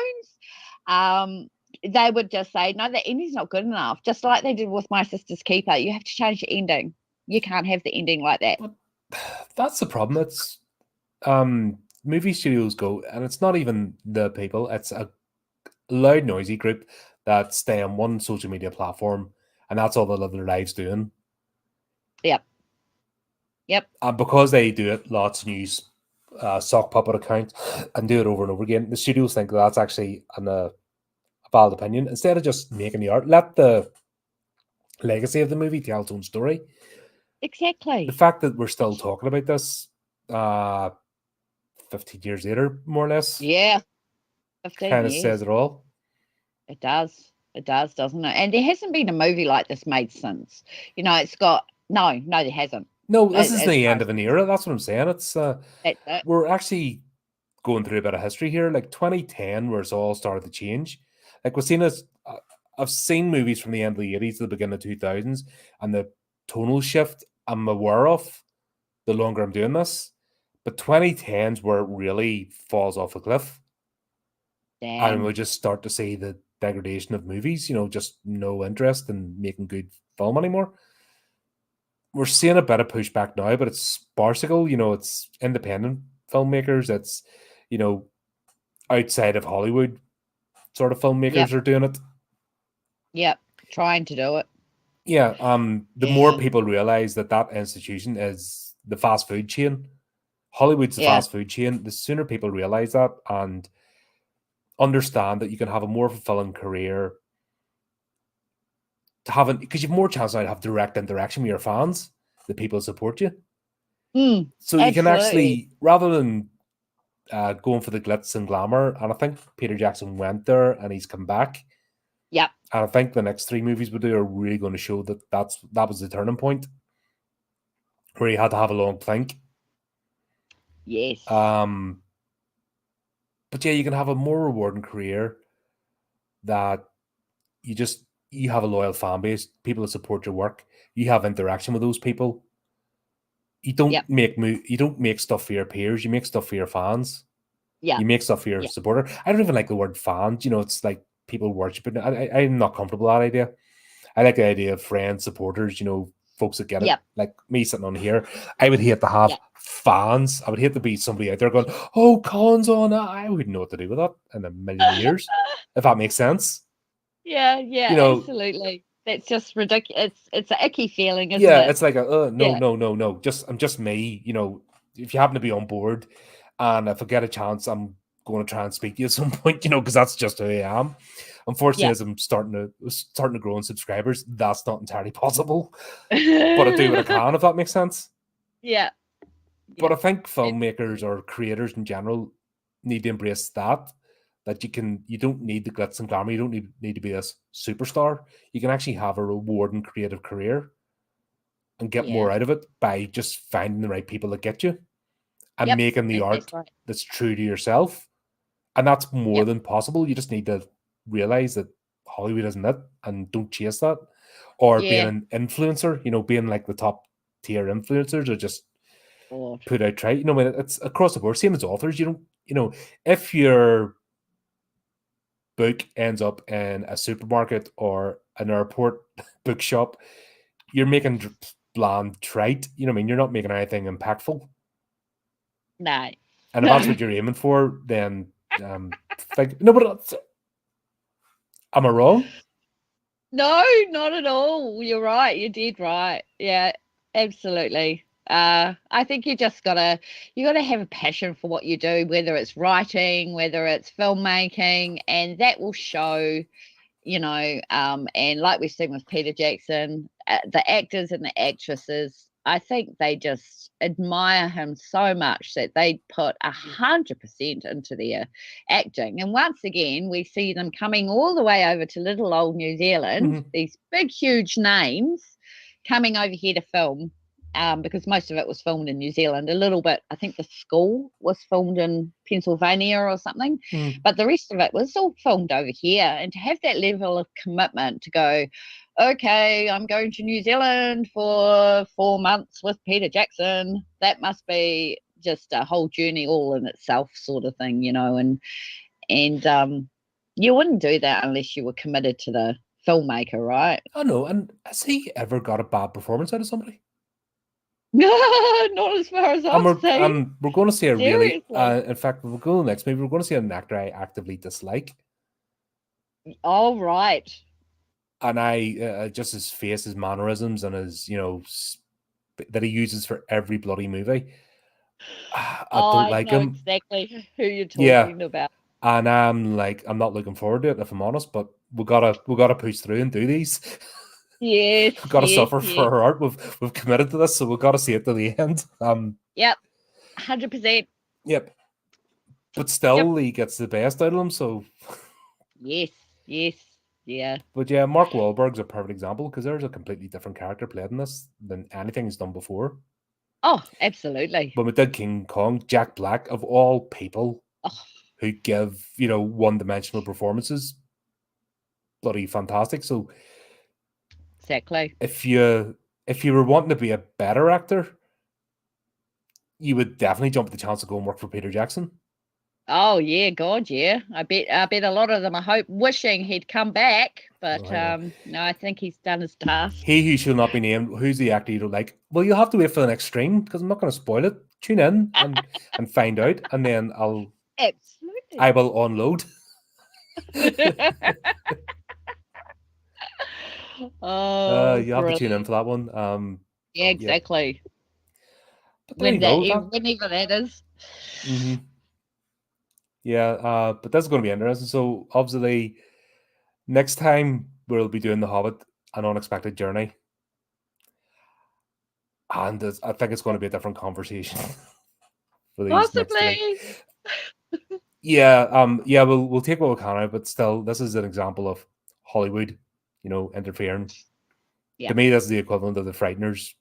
S2: They would just say, no, the ending's not good enough. Just like they did with My Sister's Keeper. You have to change the ending. You can't have the ending like that.
S1: But that's the problem. It's movie studios go, and it's not even the people. It's a loud, noisy group that stay on one social media platform, and that's all they live their lives doing.
S2: Yep.
S1: And because they do it, lots of news, sock puppet accounts, and do it over and over again, the studios think that's actually a valid opinion. Instead of just making the art, let the legacy of the movie tell its own story.
S2: Exactly.
S1: The fact that we're still talking about this 15 years later, more or less.
S2: Yeah. 15
S1: kind of
S2: years.
S1: says it all.
S2: It does. It does, doesn't it? And there hasn't been a movie like this made since. It's got... No, there hasn't.
S1: No, this is the end of an era. That's what I'm saying. It's
S2: That's it.
S1: We're actually going through a bit of history here. Like 2010, where it's all started to change. Like we've seen this... I've seen movies from the end of the 80s to the beginning of the 2000s, and the tonal shift I'm aware of the longer I'm doing this. But 2010's where it really falls off a cliff.
S2: Damn.
S1: And we just start to see the degradation of movies, just no interest in making good film anymore. We're seeing a bit of pushback now, but it's sparsical, it's independent filmmakers, it's, outside of Hollywood sort of filmmakers are doing it.
S2: Yep, trying to do it.
S1: Yeah, the more people realize that institution is the fast food chain. Hollywood's the fast food chain. The sooner people realize that and understand that you can have a more fulfilling career because you have more chance now to have direct interaction with your fans, the people who support you. So you can actually, rather than going for the glitz and glamour, and I think Peter Jackson went there and he's come back.
S2: Yep.
S1: And I think the next 3 movies we do are really going to show that was the turning point. where you had to have a long think.
S2: Yes.
S1: But yeah, you can have a more rewarding career that you have a loyal fan base, people that support your work. You have interaction with those people. You don't
S2: Yep.
S1: make stuff for your peers. You make stuff for your fans.
S2: Yep.
S1: You make stuff for your
S2: Yep.
S1: supporter. I don't even like the word fans. It's like people worshiping. I'm not comfortable with that idea. I like the idea of friends, supporters. Folks that get it.
S2: Yep.
S1: Like me sitting on here, I would hate to have
S2: Yep.
S1: fans. I would hate to be somebody out there going, "Oh, Colin's on." I wouldn't know what to do with that in a million years, if that makes sense.
S2: Yeah.
S1: You
S2: Yeah.
S1: know,
S2: Absolutely. That's just ridiculous. It's an icky feeling, isn't
S1: yeah,
S2: it?
S1: it's like no,
S2: Yeah.
S1: no, no, no. I'm just me. If you happen to be on board, and if I get a chance, I'm going to try and speak to you at some point. Because that's just who I am. Unfortunately,
S2: Yeah.
S1: as I'm starting to grow in subscribers, that's not entirely possible. But I do what I can, if that makes sense.
S2: Yeah.
S1: But
S2: Yeah.
S1: I think filmmakers
S2: Absolutely.
S1: or creators in general need to embrace that you don't need the glitz and glamour. You don't need to be this superstar. You can actually have a rewarding creative career and get
S2: Yeah.
S1: more out of it by just finding the right people that get you and
S2: Yep.
S1: making the
S2: That's
S1: art
S2: right.
S1: that's true to yourself. And that's more
S2: Yep.
S1: than possible. You just need to realize that Hollywood isn't it, and don't chase that. Or being
S2: Yeah.
S1: an influencer, being like the top tier influencers, or just
S2: God.
S1: put out try. It's across the board. Same as authors. If your book ends up in a supermarket or an airport bookshop, you're making bland trite. I mean? You're not making anything impactful.
S2: No.
S1: And if that's what you're aiming for, then think no, but am I wrong?
S2: No, not at all. You're right. You did right. Yeah, absolutely. I think you gotta have a passion for what you do, whether it's writing, whether it's filmmaking, and that will show. And like we've seen with Peter Jackson, the actors and the actresses, I think they just admire him so much that they put 100% into their acting. And once again, we see them coming all the way over to little old New Zealand,
S1: Mm-hmm.
S2: these big, huge names coming over here to film. Because most of it was filmed in New Zealand. A little bit, I think the school was filmed in Pennsylvania or something,
S1: Mm-hmm.
S2: but the rest of it was all filmed over here. And to have that level of commitment to go, okay, I'm going to New Zealand for 4 months with Peter Jackson, that must be just a whole journey all in itself, sort of thing, and you wouldn't do that unless you were committed to the filmmaker, right?
S1: I know. And has he ever got a bad performance out of somebody?
S2: Not as far as
S1: And
S2: I've
S1: we're
S2: seen.
S1: and we're going to see a really,
S2: Seriously.
S1: in fact, we'll go next. Maybe we're going to see an actor I actively dislike,
S2: All right.
S1: and I just his face, his mannerisms, and his that he uses for every bloody movie. I
S2: Oh,
S1: don't
S2: I
S1: like
S2: know
S1: him.
S2: exactly who you're
S1: Yeah,
S2: talking about.
S1: and I'm not looking forward to it, if I'm honest. But we gotta push through and do these.
S2: Yes,
S1: We've got to
S2: yes,
S1: suffer
S2: yes.
S1: for our art. We've committed to this, so we've got to see it to the end.
S2: Yep, 100%.
S1: Yep. But
S2: Yep.
S1: still, he gets the best out of them. So,
S2: Yes, yes, yeah.
S1: but yeah, Mark Wahlberg's a perfect example because there's a completely different character played in this than anything he's done before.
S2: Oh, absolutely.
S1: When we did King Kong, Jack Black, of all people
S2: Oh,
S1: who give one-dimensional performances, bloody fantastic. So
S2: exactly.
S1: if you were wanting to be a better actor, you would definitely jump at the chance to go and work for Peter Jackson.
S2: Oh yeah, God, yeah. I bet a lot of them are wishing he'd come back, but
S1: Oh, I know.
S2: no, I think he's done his task.
S1: He who shall not be named. Who's the actor you don't like? Well, you'll have to wait for the next stream because I'm not going to spoil it. Tune in and find out, and then I
S2: Absolutely.
S1: will unload.
S2: Oh,
S1: You have to tune in
S2: brilliant.
S1: for that one.
S2: Yeah,
S1: Yeah,
S2: exactly.
S1: but there you
S2: When that
S1: go.
S2: whenever that is.
S1: Hmm. Yeah, but that's going to be interesting. So obviously, next time we'll be doing the Hobbit, an unexpected journey, and I think it's going to be a different conversation for these next three.
S2: Possibly.
S1: Yeah, yeah, we'll take what we can out, but still, this is an example of Hollywood, interfering. To
S2: Yeah.
S1: me, that's the equivalent of the Frighteners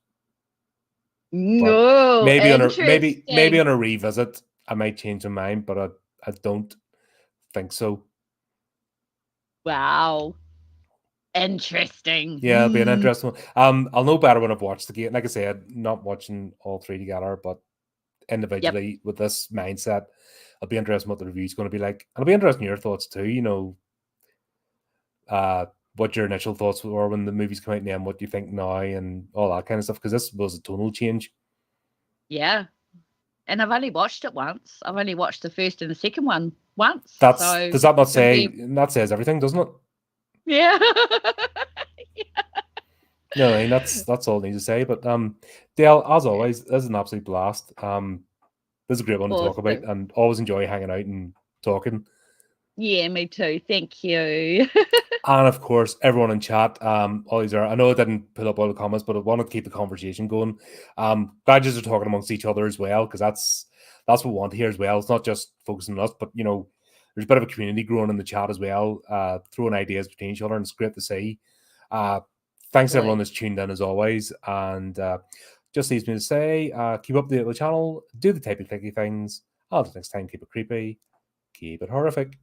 S2: No,
S1: maybe
S2: interesting.
S1: on a revisit, I might change my mind, but I don't think so.
S2: Wow. Interesting.
S1: Yeah, it'll be an interesting one. I'll know better when I've watched the game. Like I said, not watching all three together, but
S2: Yep.
S1: individually with this mindset, I'll be interested what the review's going to be like. And I'll be interested in your thoughts too. You know, what your initial thoughts were when the movies come out, and then what you think now, and all that kind of stuff. Because this was a tonal change.
S2: Yeah. And I've only watched it once. I've only watched the first and the second one once. So
S1: Does that not
S2: it'll
S1: say
S2: be
S1: that says everything, doesn't it?
S2: yeah.
S1: No, I mean that's all I need to say. But Dale, as always, this is an absolute blast. This is a great one to talk about,
S2: Awesome.
S1: and always enjoy hanging out and talking.
S2: Yeah, me too. Thank you.
S1: And of course, everyone in chat, all these are. I know I didn't put up all the comments, but I wanted to keep the conversation going. Glad you are talking amongst each other as well, because that's what we want here as well. It's not just focusing on us, but you know, there's a bit of a community growing in the chat as well, throwing ideas between each other, and it's great to see. Thanks to everyone that's tuned in as always, and just leaves me to say, keep updated with the channel, do the typey clicky things. Until next time, keep it creepy, keep it horrific.